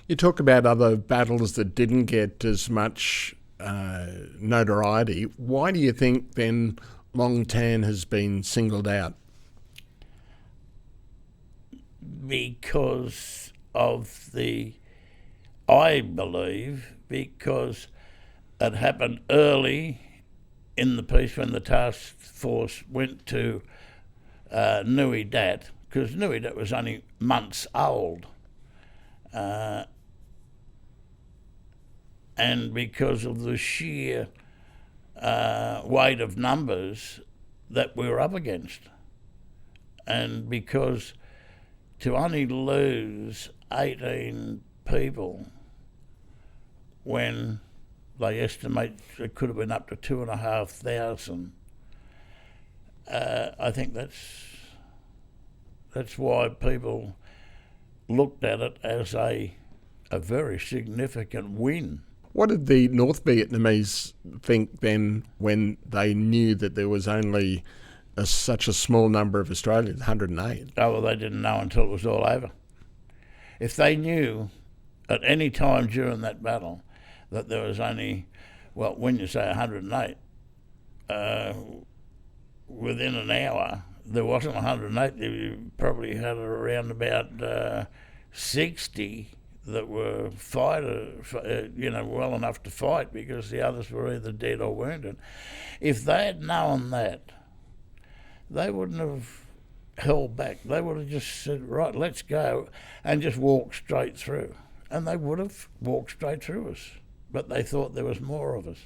[SPEAKER 1] You talk about other battles that didn't get as much notoriety. Why do you think then Long Tan has been singled out?
[SPEAKER 2] Because I believe because it happened early in the piece when the task force went to Nui Dat, because Nui Dat was only months old. And because of the sheer weight of numbers that we were up against. And because to only lose 18 people when they estimate it could have been up to 2,500, I think that's why people looked at it as a very significant win.
[SPEAKER 1] What did the North Vietnamese think then when they knew that there was only such a small number of Australians, 108?
[SPEAKER 2] Oh, well, they didn't know until it was all over. If they knew at any time during that battle that there was only, well, when you say 108, within an hour, there wasn't 108. You probably had around about 60 that were well enough to fight, because the others were either dead or wounded. If they had known that, they wouldn't have held back. They would have just said, right, let's go, and just walked straight through. And they would have walked straight through us, but they thought there was more of us.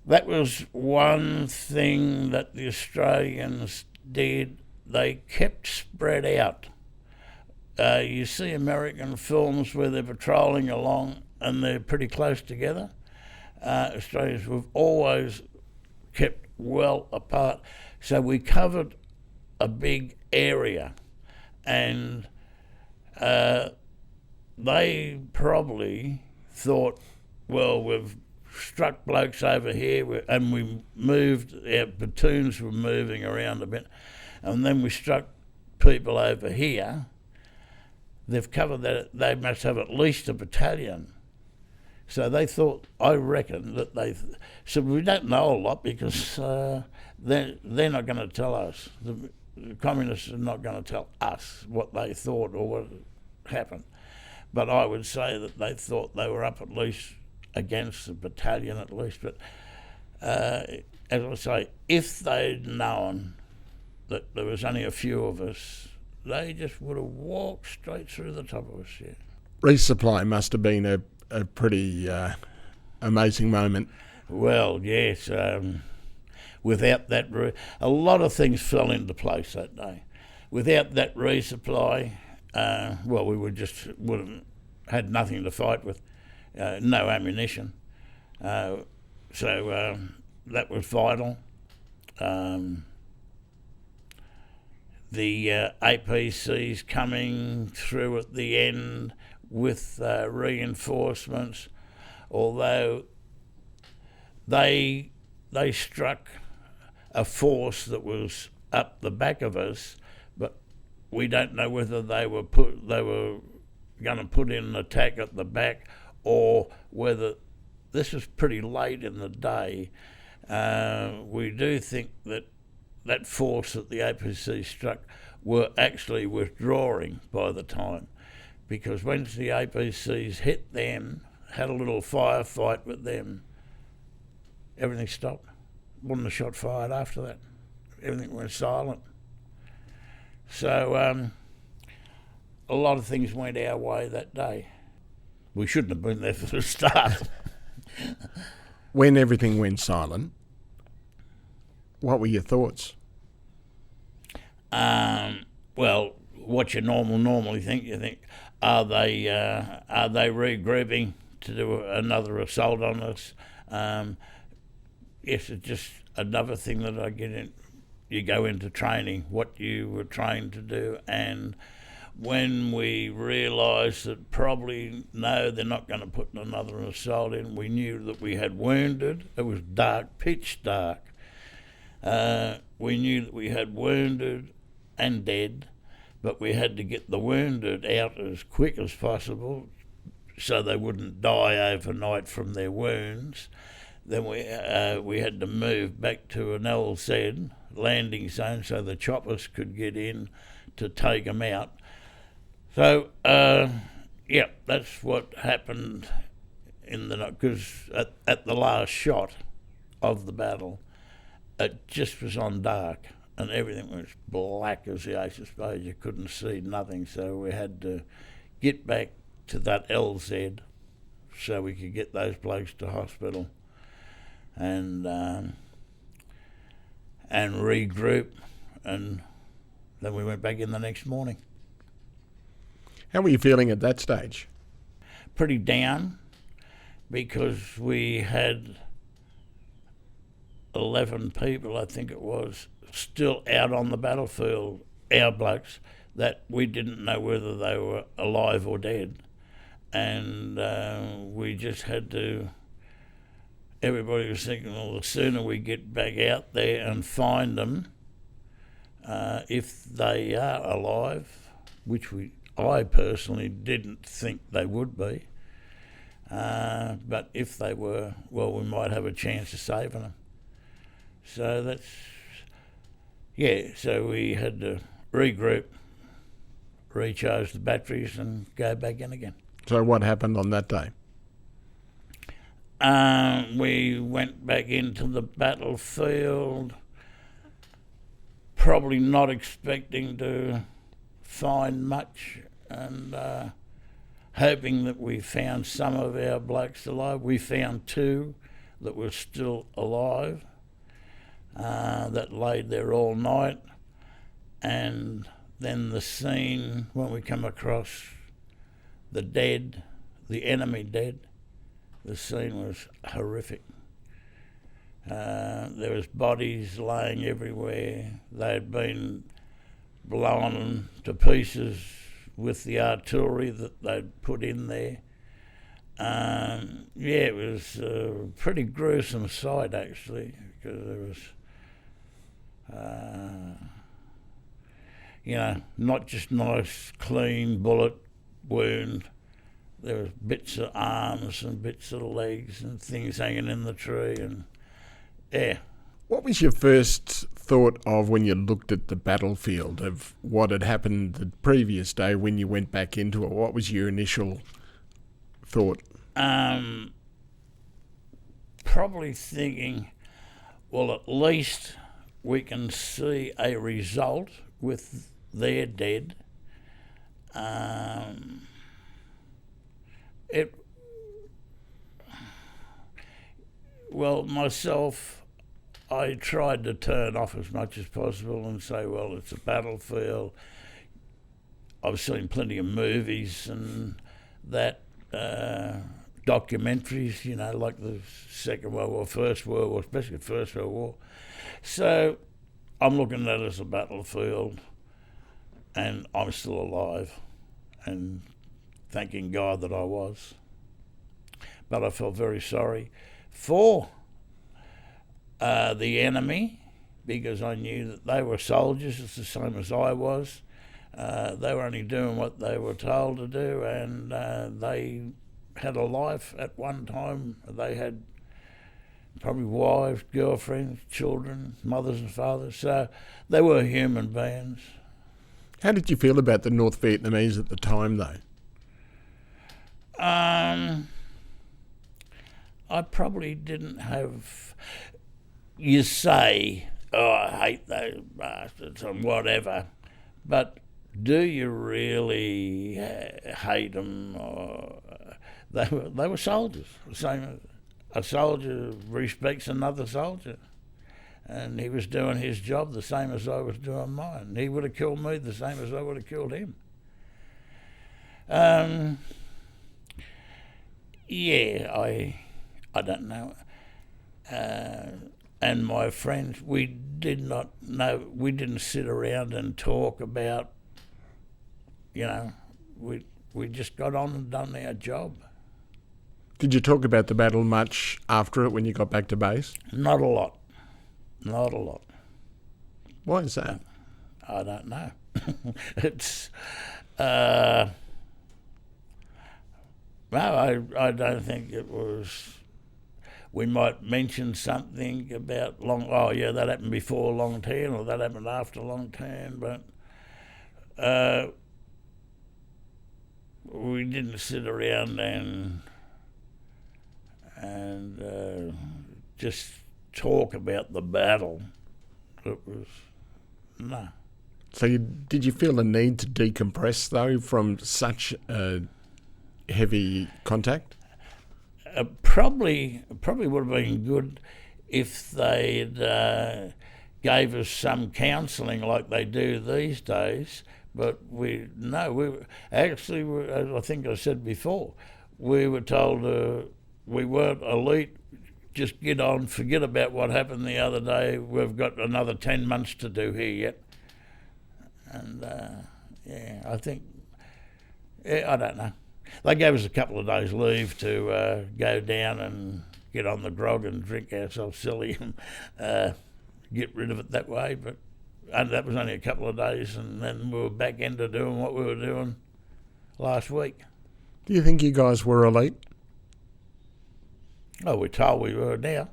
[SPEAKER 2] That was one thing that the Australians did. They kept spread out. You see American films where they're patrolling along and they're pretty close together. Australians have always kept well apart. So we covered a big area, and they probably thought, well, we've struck blokes over here, and we moved, our platoons were moving around a bit, and then we struck people over here. They've covered that, they must have at least a battalion. So they thought, I reckon, that so we don't know a lot because they're not going to tell us. The communists are not going to tell us what they thought or what happened. But I would say that they thought they were up at least against the battalion at least. But as I say, if they'd known that there was only a few of us, they just would have walked straight through the top of us, yeah.
[SPEAKER 1] Resupply must have been a pretty amazing moment.
[SPEAKER 2] Well, yes. Without that, a lot of things fell into place that day. Without that resupply, well, we would have had nothing to fight with, no ammunition. So that was vital. The APCs coming through at the end with reinforcements, although they struck a force that was up the back of us, but we don't know whether they were going to put in an attack at the back, or whether this was pretty late in the day. We do think that force that the APC struck were actually withdrawing by the time, because once the APCs hit them, had a little firefight with them, everything stopped. Wasn't a shot fired after that. Everything went silent. So a lot of things went our way that day. We shouldn't have been there for the start.
[SPEAKER 1] When everything went silent, what were your thoughts?
[SPEAKER 2] Well, what you normally think, you think, are they regrouping to do another assault on us? Yes, it's just another thing that I get in. You go into training, what you were trained to do, and when we realised that probably, no, they're not going to put another assault in, we knew that we had wounded. It was dark, pitch dark. We knew that we had wounded and dead, but we had to get the wounded out as quick as possible so they wouldn't die overnight from their wounds. Then we had to move back to an LZ landing zone so the choppers could get in to take them out. So, yeah, that's what happened in the night, because at the last shot of the battle, it just was on dark and everything was black as the ace of spades. You couldn't see nothing, so we had to get back to that LZ so we could get those blokes to hospital and regroup, and then we went back in the next morning.
[SPEAKER 1] How were you feeling at that stage?
[SPEAKER 2] Pretty down, because we had 11 people, I think it was, still out on the battlefield, our blokes, that we didn't know whether they were alive or dead. And we just had to, everybody was thinking, well, the sooner we get back out there and find them, if they are alive, which I personally didn't think they would be, but if they were, well, we might have a chance of saving them. So that's, yeah, so we had to regroup, recharge the batteries and go back in again.
[SPEAKER 1] So what happened on that day?
[SPEAKER 2] We went back into the battlefield, probably not expecting to find much, and hoping that we found some of our blokes alive. We found 2 that were still alive, that laid there all night, and then the scene when we come across the dead, the enemy dead, the scene was horrific. There was bodies laying everywhere. They had been blowing them to pieces with the artillery that they'd put in there. It was a pretty gruesome sight, actually, because there was, not just nice, clean bullet wound. There was bits of arms and bits of legs and things hanging in the tree, and yeah.
[SPEAKER 1] What was your first thought of when you looked at the battlefield of what had happened the previous day when you went back into it? What was your initial thought?
[SPEAKER 2] Probably thinking, well, at least we can see a result with their dead. Myself, I tried to turn off as much as possible and say, well, it's a battlefield. I've seen plenty of movies and that, documentaries, like the Second World War, First World War, especially First World War. So I'm looking at it as a battlefield, and I'm still alive, and thanking God that I was. But I felt very sorry for the enemy, because I knew that they were soldiers, it's the same as I was. They were only doing what they were told to do, and they had a life at one time. They had probably wives, girlfriends, children, mothers and fathers, so they were human beings.
[SPEAKER 1] How did you feel about the North Vietnamese at the time, though?
[SPEAKER 2] I probably didn't have... You say, oh, I hate those bastards and whatever, but do you really hate them? Or, they were soldiers. The same, a soldier respects another soldier, and he was doing his job the same as I was doing mine. He would have killed me the same as I would have killed him. I don't know. And my friends, we didn't sit around and talk about, we just got on and done our job.
[SPEAKER 1] Did you talk about the battle much after it when you got back to base?
[SPEAKER 2] Not a lot.
[SPEAKER 1] Why is that?
[SPEAKER 2] I don't know. It's, no, I don't think it was... We might mention something about that happened before Long Tan, or that happened after Long Tan, but we didn't sit around and just talk about the battle. It was, no.
[SPEAKER 1] So did you feel a need to decompress, though, from such heavy contact?
[SPEAKER 2] Probably would have been good if they'd gave us some counselling like they do these days. But we actually, as I think I said before, we were told we weren't elite. Just get on, forget about what happened the other day. We've got another 10 months to do here yet. And I think, I don't know. They gave us a couple of days leave to go down and get on the grog and drink ourselves silly and get rid of it that way. But that was only a couple of days, and then we were back into doing what we were doing last week.
[SPEAKER 1] Do you think you guys were elite?
[SPEAKER 2] Oh, we're told we were now.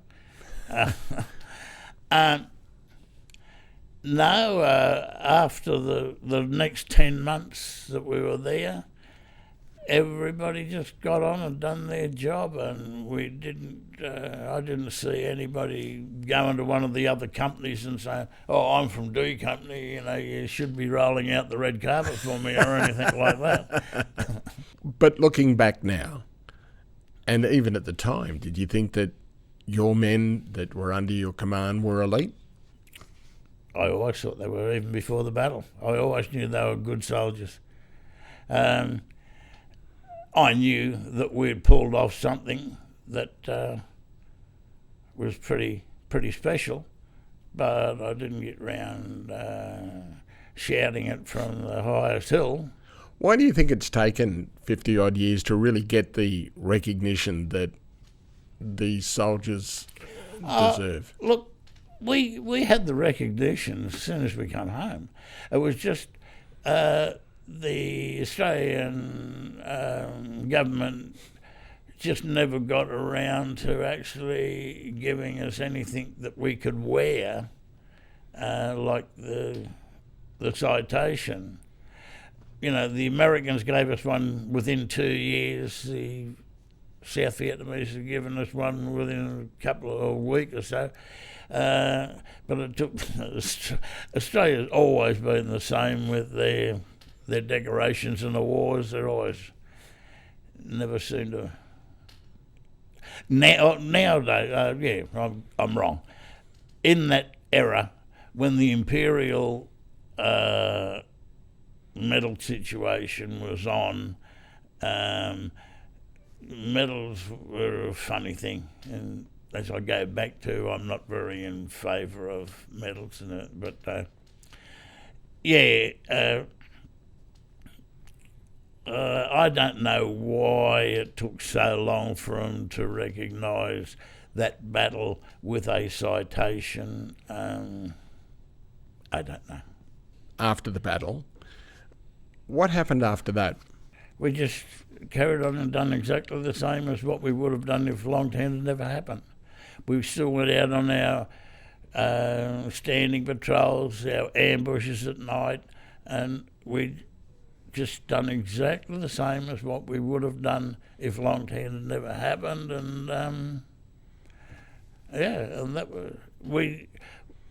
[SPEAKER 2] No, after the next 10 months that we were there, everybody just got on and done their job, and we didn't. I didn't see anybody going to one of the other companies and saying, "Oh, I'm from D Company. You should be rolling out the red carpet for me," or anything like that.
[SPEAKER 1] But looking back now, and even at the time, did you think that your men that were under your command were elite?
[SPEAKER 2] I always thought they were, even before the battle. I always knew they were good soldiers. I knew that we'd pulled off something that was pretty special, but I didn't get round shouting it from the highest hill.
[SPEAKER 1] Why do you think it's taken 50-odd years to really get the recognition that these soldiers deserve?
[SPEAKER 2] Look, we had the recognition as soon as we come home. It was just the Australian government just never got around to actually giving us anything that we could wear, like the citation. You know, the Americans gave us one within 2 years. The South Vietnamese had given us one within a couple of weeks or so. But it took Australia's always been the same with their decorations in the wars. They're always never seem to. Nowadays, I'm wrong. In that era, when the imperial medal situation was on, medals were a funny thing, and as I go back to, I'm not very in favour of medals, but I don't know why it took so long for them to recognise that battle with a citation. I don't know.
[SPEAKER 1] After the battle, what happened after that?
[SPEAKER 2] We just carried on and done exactly the same as what we would have done if Longtown had never happened. We still went out on our standing patrols, our ambushes at night, and we just done exactly the same as what we would have done if Longtown had never happened. And and that was,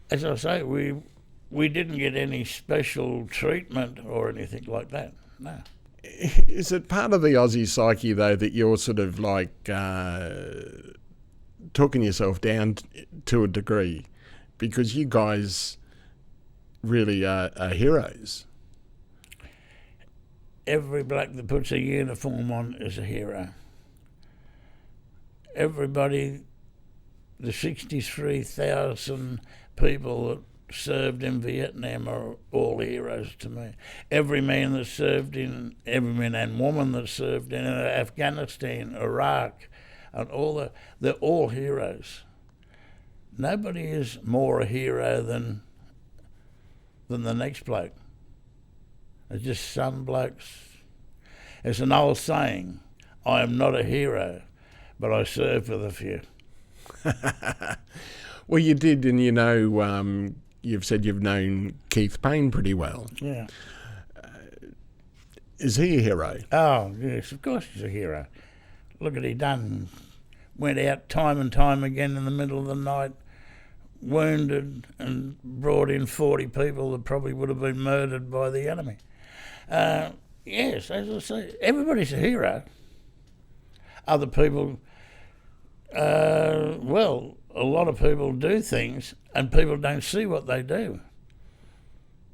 [SPEAKER 2] as I say, we didn't get any special treatment or anything like that. No.
[SPEAKER 1] Is it part of the Aussie psyche though that you're sort of like talking yourself down to a degree, because you guys really are heroes?
[SPEAKER 2] Every black that puts a uniform on is a hero. Everybody, the 63,000 people that served in Vietnam are all heroes to me. Every man and woman that served in Afghanistan, Iraq, and they're all heroes. Nobody is more a hero than the next bloke. They're just some blokes. It's an old saying, I am not a hero, but I serve with a few.
[SPEAKER 1] Well, you did, and you've said you've known Keith Payne pretty well.
[SPEAKER 2] Yeah.
[SPEAKER 1] Is he a hero?
[SPEAKER 2] Oh, yes, of course he's a hero. Look what he done. Went out time and time again in the middle of the night, wounded, and brought in 40 people that probably would have been murdered by the enemy. Yes, as I say, everybody's a hero. Other people, a lot of people do things and people don't see what they do.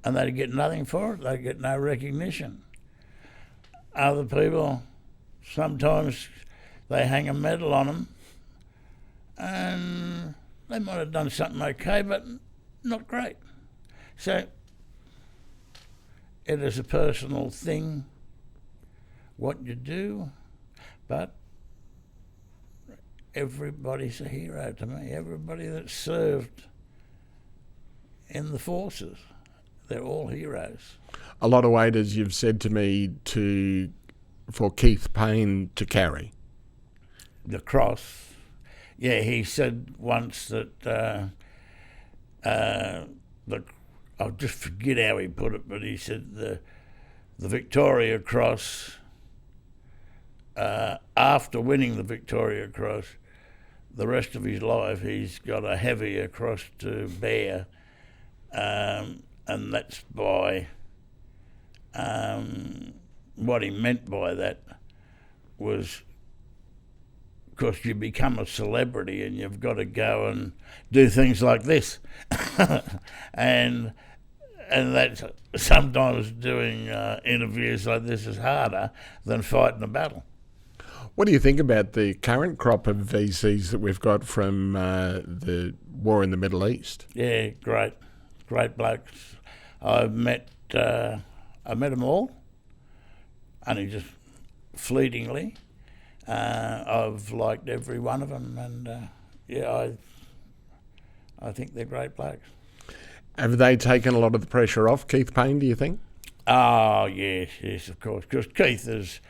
[SPEAKER 2] And they get nothing for it, they get no recognition. Other people, sometimes they hang a medal on them and they might have done something okay, but not great. So it is a personal thing, what you do, but everybody's a hero to me. Everybody that served in the forces, they're all heroes.
[SPEAKER 1] A lot of weight, as you've said to me, for Keith Payne to carry.
[SPEAKER 2] The cross. Yeah, he said once that I'll just forget how he put it, but he said the Victoria Cross, after winning the Victoria Cross, the rest of his life he's got a heavier cross to bear, and that's by what he meant by that was, because you become a celebrity and you've got to go and do things like this. and that's sometimes doing interviews like this is harder than fighting a battle.
[SPEAKER 1] What do you think about the current crop of VCs that we've got from the war in the Middle East?
[SPEAKER 2] Yeah, great blokes. I've met them all, only just fleetingly. I've liked every one of them, and I think they're great blokes.
[SPEAKER 1] Have they taken a lot of the pressure off Keith Payne, do you think?
[SPEAKER 2] Oh, yes, of course. Because Keith is,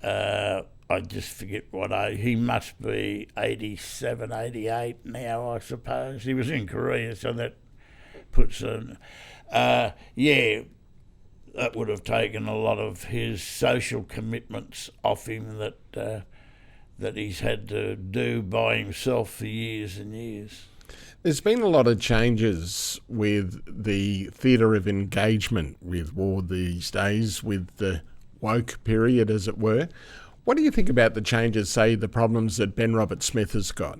[SPEAKER 2] I just forget what age, he must be 87, 88 now, I suppose. He was in Korea, so that puts that would have taken a lot of his social commitments off him that he's had to do by himself for years and years.
[SPEAKER 1] There's been a lot of changes with the theatre of engagement with war these days, with the woke period, as it were. What do you think about the changes, say, the problems that Ben Robert Smith has got?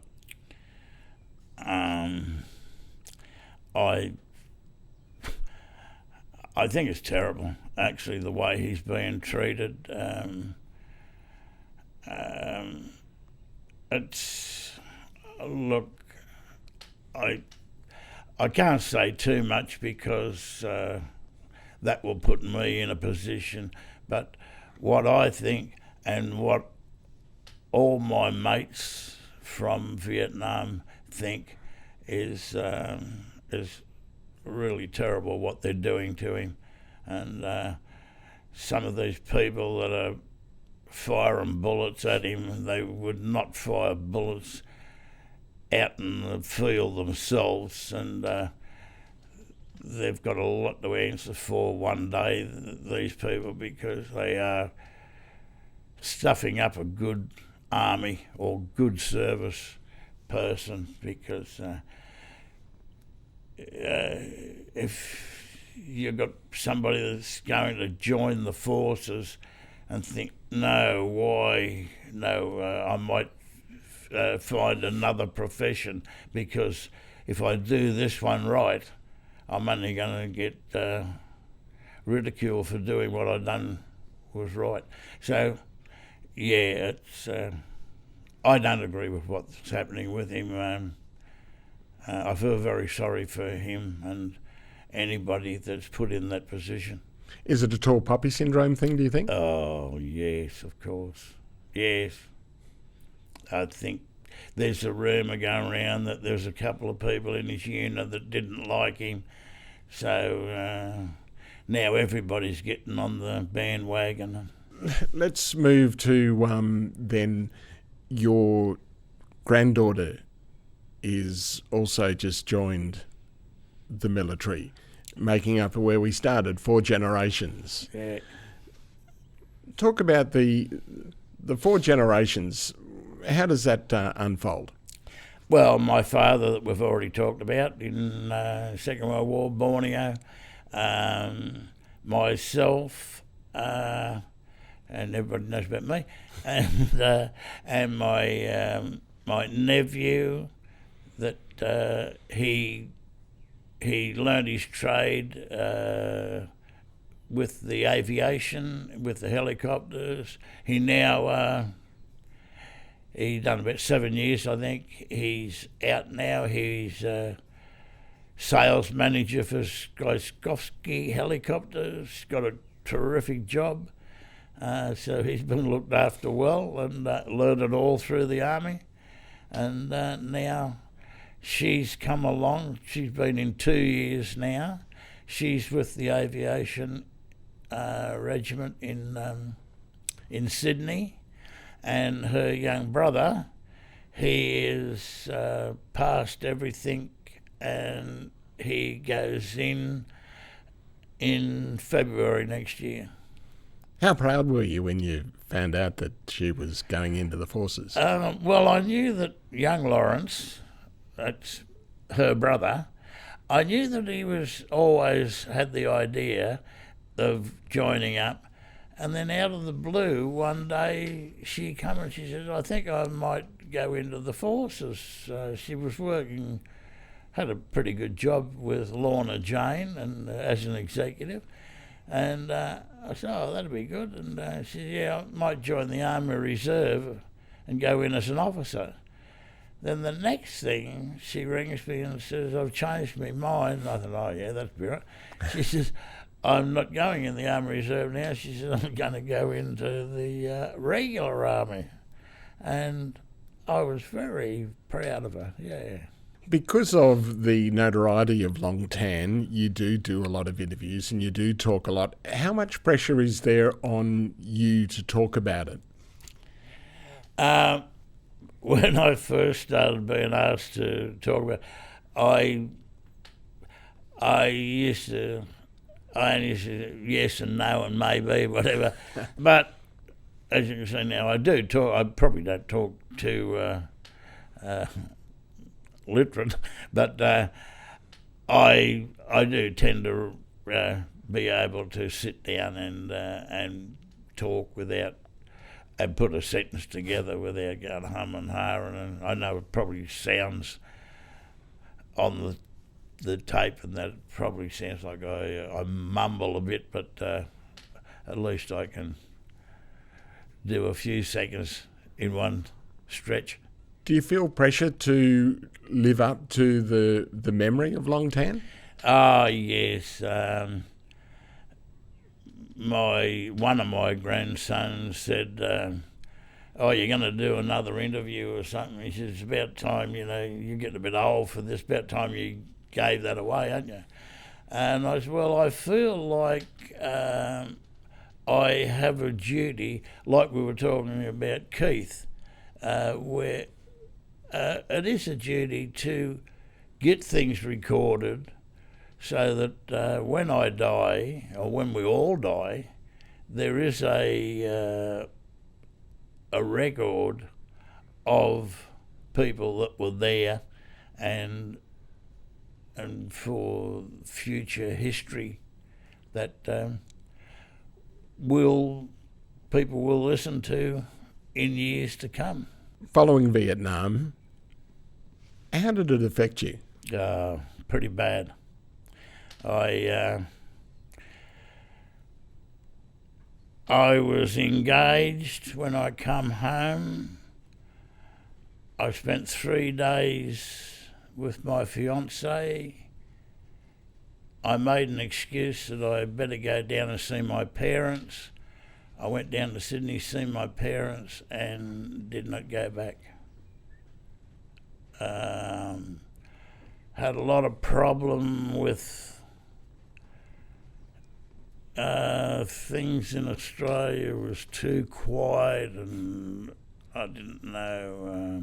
[SPEAKER 2] I think it's terrible, actually, the way he's being treated. Look, I can't say too much because that will put me in a position, but what I think and what all my mates from Vietnam think is really terrible what they're doing to him, and some of these people that are firing bullets at him, they would not fire bullets out in the field themselves, and they've got a lot to answer for one day, these people, because they are stuffing up a good army or good service person, because if you've got somebody that's going to join the forces and think, I might find another profession, because if I do this one right, I'm only going to get ridiculed for doing what I've done was right. So, it's I don't agree with what's happening with him. I feel very sorry for him and anybody that's put in that position.
[SPEAKER 1] Is it a tall poppy syndrome thing, do you think?
[SPEAKER 2] Oh, yes, of course. Yes. I think there's a rumour going around that there's a couple of people in his unit that didn't like him. So now everybody's getting on the bandwagon.
[SPEAKER 1] Let's move to then your granddaughter is also just joined the military, making up where we started, 4 generations.
[SPEAKER 2] Yeah.
[SPEAKER 1] Talk about the 4 generations. How does that unfold?
[SPEAKER 2] Well, my father, that we've already talked about, in Second World War, Borneo. Myself, and everybody knows about me, and my nephew, that he learned his trade with the aviation, with the helicopters. He now he's done about 7 years, I think. He's out now. He's sales manager for Skovsky Helicopters. Got a terrific job. So he's been looked after well and learned it all through the army. And now she's come along. She's been in 2 years now. She's with the aviation regiment in Sydney. And her young brother, he is past everything, and he goes in February next year.
[SPEAKER 1] How proud were you when you found out that she was going into the forces?
[SPEAKER 2] Well, I knew that young Lawrence, that's her brother, I knew that he was always had the idea of joining up. And then out of the blue, one day she came and she said, I think I might go into the forces. She was working, had a pretty good job with Lorna Jane and as an executive. And I said, oh, that'd be good. And she said, yeah, I might join the Army Reserve and go in as an officer. Then the next thing, she rings me and says, I've changed my mind. And I thought, oh, yeah, that'd be right. She says, I'm not going in the Army Reserve now. She said, I'm going to go into the regular army. And I was very proud of her, yeah.
[SPEAKER 1] Because of the notoriety of Long Tan, you do a lot of interviews and you do talk a lot. How much pressure is there on you to talk about it?
[SPEAKER 2] When I first started being asked to talk about it, I used to say yes and no and maybe, whatever. But as you can see now, I do talk. I probably don't talk too literate, but I do tend to be able to sit down and talk without and put a sentence together without going hum and hawing. And I know it probably sounds on the tape, and that probably sounds like I mumble a bit, but at least I can do a few seconds in one stretch.
[SPEAKER 1] Do you feel pressure to live up to the memory of Long Tan?
[SPEAKER 2] Oh, yes. One of my grandsons said, oh, you're going to do another interview or something. He said, it's about time, you're getting a bit old for this, about time you gave that away, aren't you? And I said, well, I feel like I have a duty, like we were talking about Keith, where it is a duty to get things recorded so that when I die, or when we all die, there is a record of people that were there, and for future history that people will listen to in years to come.
[SPEAKER 1] Following Vietnam, how did it affect you?
[SPEAKER 2] Pretty bad. I was engaged when I come home. I spent 3 days with my fiancée. I made an excuse that I better go down and see my parents. I went down to Sydney to see my parents and did not go back. Had a lot of problem with things in Australia. Was too quiet and I didn't know.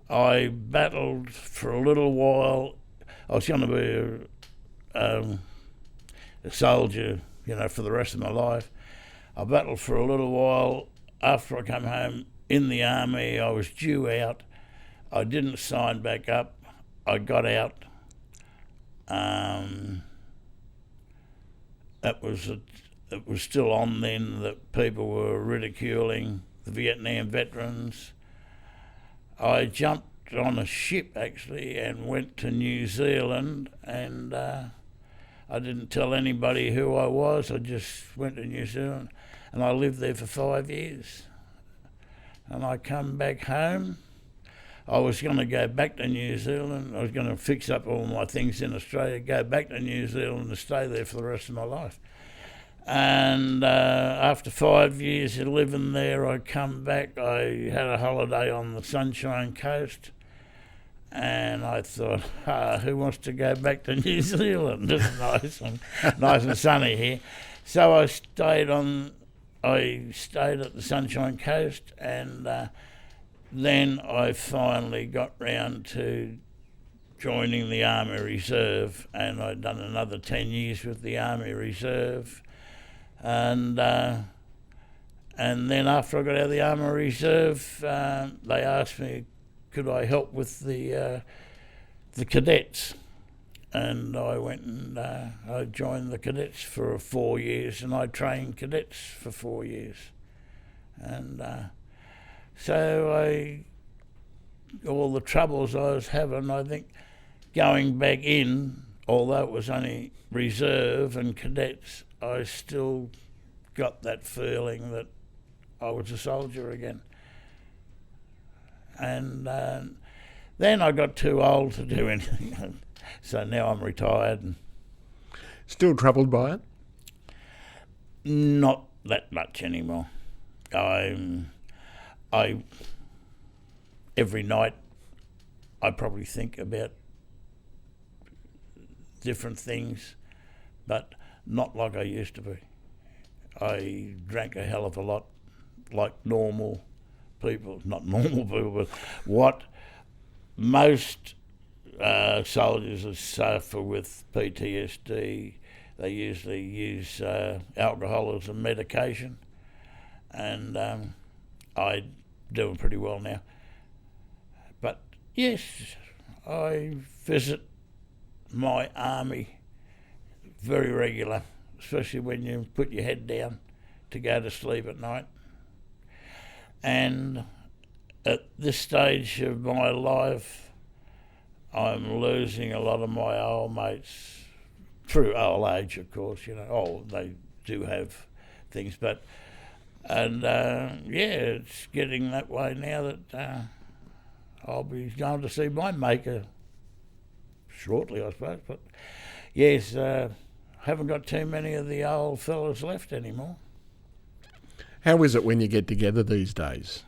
[SPEAKER 2] I battled for a little while. I was going to be a soldier, for the rest of my life. I battled for a little while. After I came home in the army, I was due out. I didn't sign back up. I got out. It was still on then that people were ridiculing the Vietnam veterans. I jumped on a ship actually and went to New Zealand, and I didn't tell anybody who I was. I just went to New Zealand and I lived there for 5 years. And I come back home. I was going to go back to New Zealand. I was going to fix up all my things in Australia, go back to New Zealand and stay there for the rest of my life. And after 5 years of living there, I come back. I had a holiday on the Sunshine Coast, and I thought, who wants to go back to New Zealand? It's nice and sunny here. So I stayed at the Sunshine Coast, and then I finally got round to joining the Army Reserve, and I'd done another 10 years with the Army Reserve. And then after I got out of the Army Reserve, they asked me, could I help with the cadets? And I went and I joined the cadets for 4 years, and I trained cadets for 4 years. And so all the troubles I was having, I think going back in, although it was only reserve and cadets, I still got that feeling that I was a soldier again. And then I got too old to do anything, so now I'm retired.
[SPEAKER 1] Still troubled by it?
[SPEAKER 2] Not that much anymore. I every night I probably think about different things, but not like I used to be. I drank a hell of a lot, like normal people, not normal people, but what most soldiers that suffer with PTSD, they usually use alcohol as a medication, and I'm doing pretty well now. But yes, I visit my army very regular, especially when you put your head down to go to sleep at night. And at this stage of my life, I'm losing a lot of my old mates through old age, of course. They do have things, it's getting that way now that I'll be going to see my maker shortly, I suppose. But yes, haven't got too many of the old fellas left anymore.
[SPEAKER 1] How is it when you get together these days?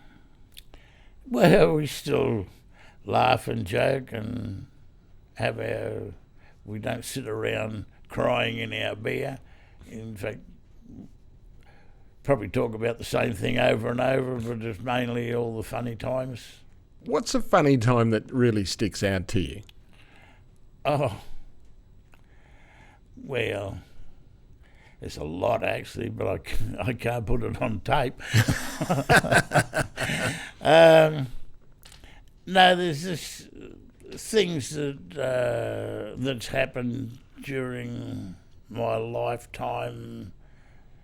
[SPEAKER 2] Well, we still laugh and joke and we don't sit around crying in our beer. In fact, probably talk about the same thing over and over, but it's mainly all the funny times.
[SPEAKER 1] What's a funny time that really sticks out to you?
[SPEAKER 2] Oh, well, there's a lot actually, but I can't put it on tape. No, there's just things that's happened during my lifetime,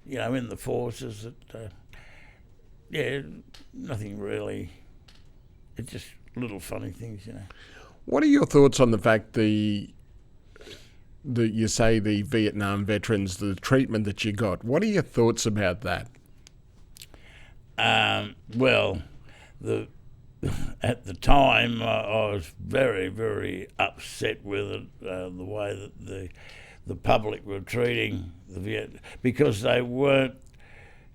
[SPEAKER 2] in the forces that, nothing really. It's just little funny things.
[SPEAKER 1] What are your thoughts on the fact you say the Vietnam veterans, the treatment that you got? What are your thoughts about that?
[SPEAKER 2] Well, at the time, I was very, very upset with it, the way that the public were treating the because they weren't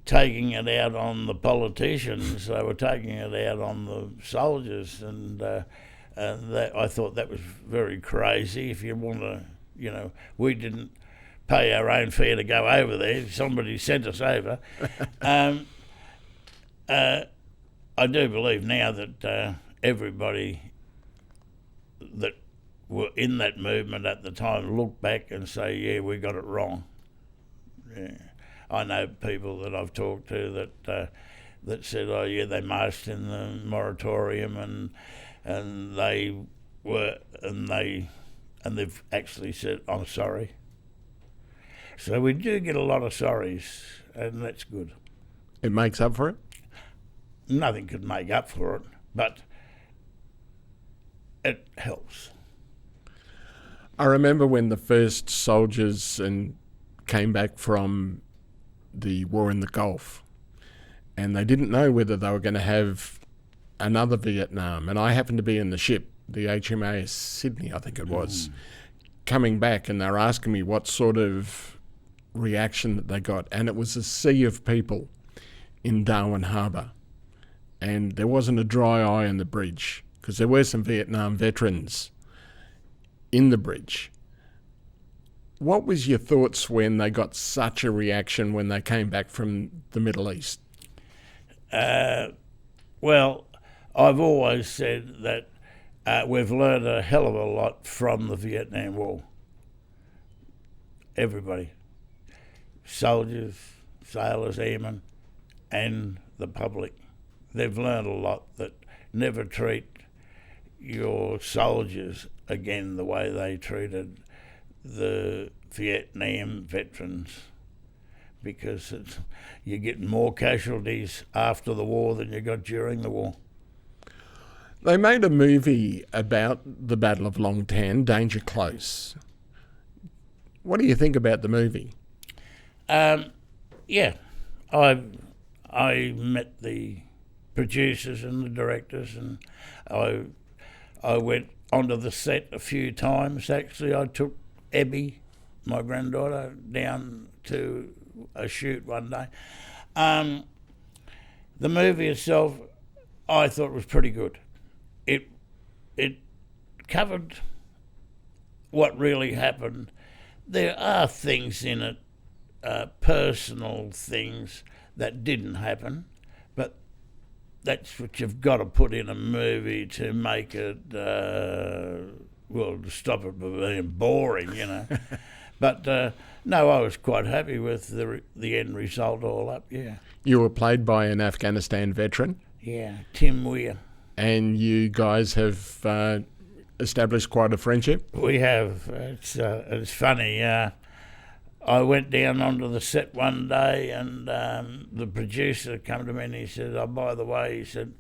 [SPEAKER 2] taking it out on the politicians, they were taking it out on the soldiers, and I thought that was very crazy. If you want to, we didn't pay our own fare to go over there. Somebody sent us over. I do believe now that everybody that were in that movement at the time look back and say, yeah, we got it wrong. Yeah. I know people that I've talked to that said, oh yeah, they marched in the moratorium and they've actually said, I'm sorry. So we do get a lot of sorries, and that's good.
[SPEAKER 1] It makes up for it?
[SPEAKER 2] Nothing could make up for it, but it helps.
[SPEAKER 1] I remember when the first soldiers came back from the war in the Gulf, and they didn't know whether they were going to have another Vietnam. And I happened to be in the ship, the HMAS Sydney, I think it was, coming back, and they were asking me what sort of reaction that they got. And it was a sea of people in Darwin Harbour. And there wasn't a dry eye on the bridge, because there were some Vietnam veterans in the bridge. What was your thoughts when they got such a reaction when they came back from the Middle East?
[SPEAKER 2] Well, I've always said that we've learned a hell of a lot from the Vietnam War. Everybody. Soldiers, sailors, airmen, and the public. They've learned a lot, that never treat your soldiers again the way they treated the Vietnam veterans, because you're getting more casualties after the war than you got during the war.
[SPEAKER 1] They made a movie about the Battle of Long Tan, Danger Close. What do you think about the movie?
[SPEAKER 2] Yeah, I met the producers and the directors, and I went onto the set a few times. Actually, I took Abby, my granddaughter, down to a shoot one day. The movie itself, I thought was pretty good. It covered what really happened. There are things in it, personal things that didn't happen, but that's what you've got to put in a movie to make it, to stop it from being boring, you know. But no, I was quite happy with the end result all up, yeah.
[SPEAKER 1] You were played by an Afghanistan veteran.
[SPEAKER 2] Yeah, Tim Weir.
[SPEAKER 1] And you guys have established quite a friendship?
[SPEAKER 2] We have. It's funny. I went down onto the set one day, and the producer came to me and he said, "Oh, by the way," he said,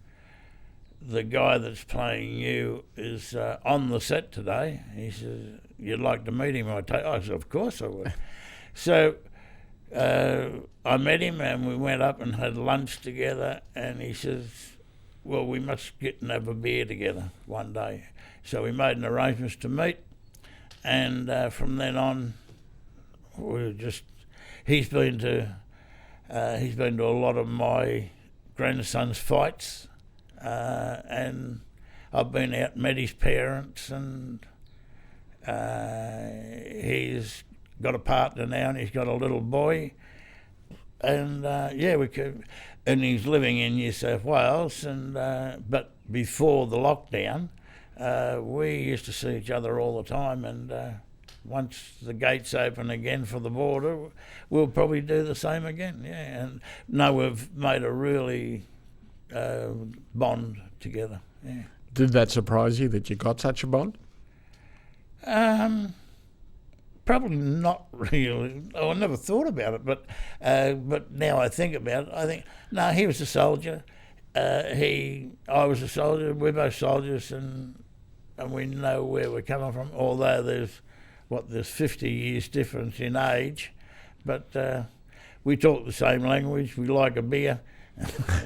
[SPEAKER 2] "the guy that's playing you is on the set today." He said, "You'd like to meet him?" I said, "Of course I would." So I met him and we went up and had lunch together, and he says, "Well, we must get and have a beer together one day." So we made an arrangement to meet, and from then on, we were just. He's been to a lot of my grandson's fights, and I've been out and met his parents, and he's got a partner now, and he's got a little boy, and and he's living in New South Wales, and but before the lockdown, we used to see each other all the time, and once the gates open again for the border, we'll probably do the same again, yeah. And no, we've made a really bond together, yeah.
[SPEAKER 1] Did that surprise you that you got such a bond?
[SPEAKER 2] Probably not really. I never thought about it, but now I think about it, I think, no, he was a soldier. I was a soldier. We're both soldiers, and we know where we're coming from. Although there's 50 years difference in age, but we talk the same language. We like a beer.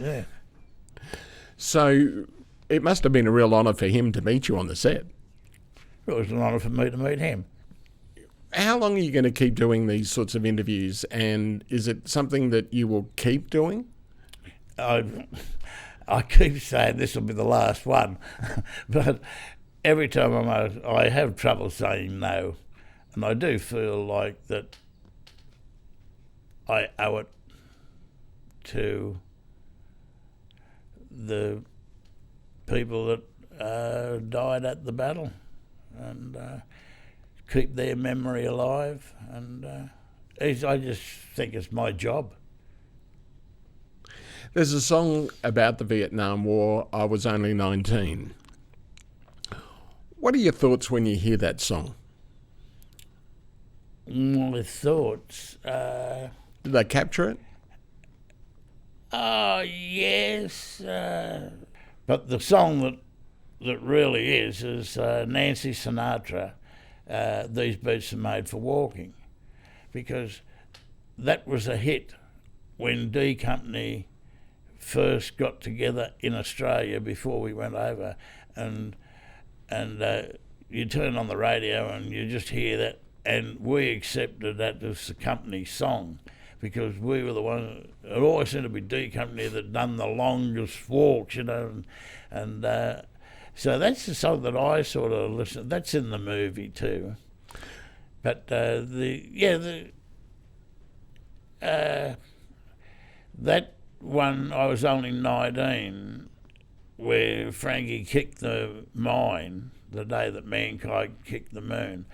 [SPEAKER 2] Yeah.
[SPEAKER 1] So it must have been a real honour for him to meet you on the set.
[SPEAKER 2] It was an honour for me to meet him.
[SPEAKER 1] How long are you going to keep doing these sorts of interviews, and is it something that you will keep doing?
[SPEAKER 2] I keep saying this will be the last one, but every time I have trouble saying no, and I do feel like that I owe it to the people that died at the battle, and keep their memory alive, and I just think it's my job.
[SPEAKER 1] There's a song about the Vietnam War, "I Was Only 19. What are your thoughts when you hear that song?
[SPEAKER 2] My thoughts?
[SPEAKER 1] Did they capture it?
[SPEAKER 2] Oh, yes. But the song that really is Nancy Sinatra, "These Boots Are Made for Walking," because that was a hit when D Company first got together in Australia before we went over, and you turn on the radio and you just hear that, and we accepted that as the company song because we were the ones. It always seemed to be D Company that done the longest walks, you know, and so that's the song that I sort of listen. That's in the movie too, but that one, "I Was Only 19," where Frankie kicked the mine the day that mankind kicked the moon.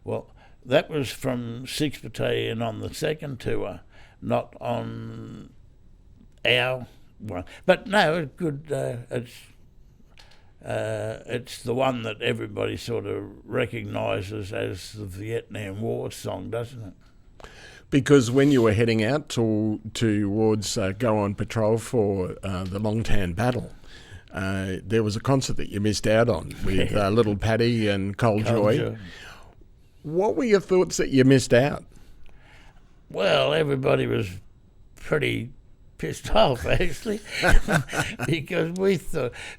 [SPEAKER 2] Well, that was from 6th Battalion on the second tour, not on our one. But no, it's good. It's the one that everybody sort of recognises as the Vietnam War song, doesn't it?
[SPEAKER 1] Because when you were heading out towards go on patrol for the Long Tan Battle, there was a concert that you missed out on with Little Paddy and Cold Joy. What were your thoughts that you missed out?
[SPEAKER 2] Well, everybody was pretty pissed off, actually, because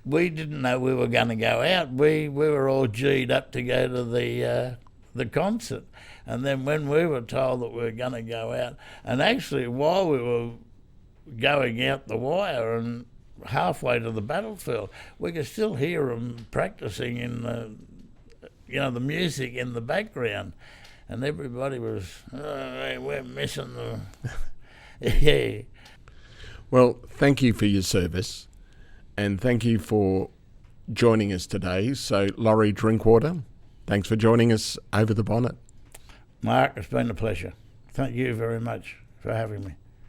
[SPEAKER 2] we didn't know we were going to go out. We were all G'd up to go to the the concert. And then when we were told that we were going to go out, and actually while we were going out the wire and halfway to the battlefield, we could still hear them practicing in the music in the background, and everybody was, we're missing the, yeah.
[SPEAKER 1] Well, thank you for your service, and thank you for joining us today. So, Laurie Drinkwater, thanks for joining us over the bonnet.
[SPEAKER 2] Mark, it's been a pleasure. Thank you very much for having me.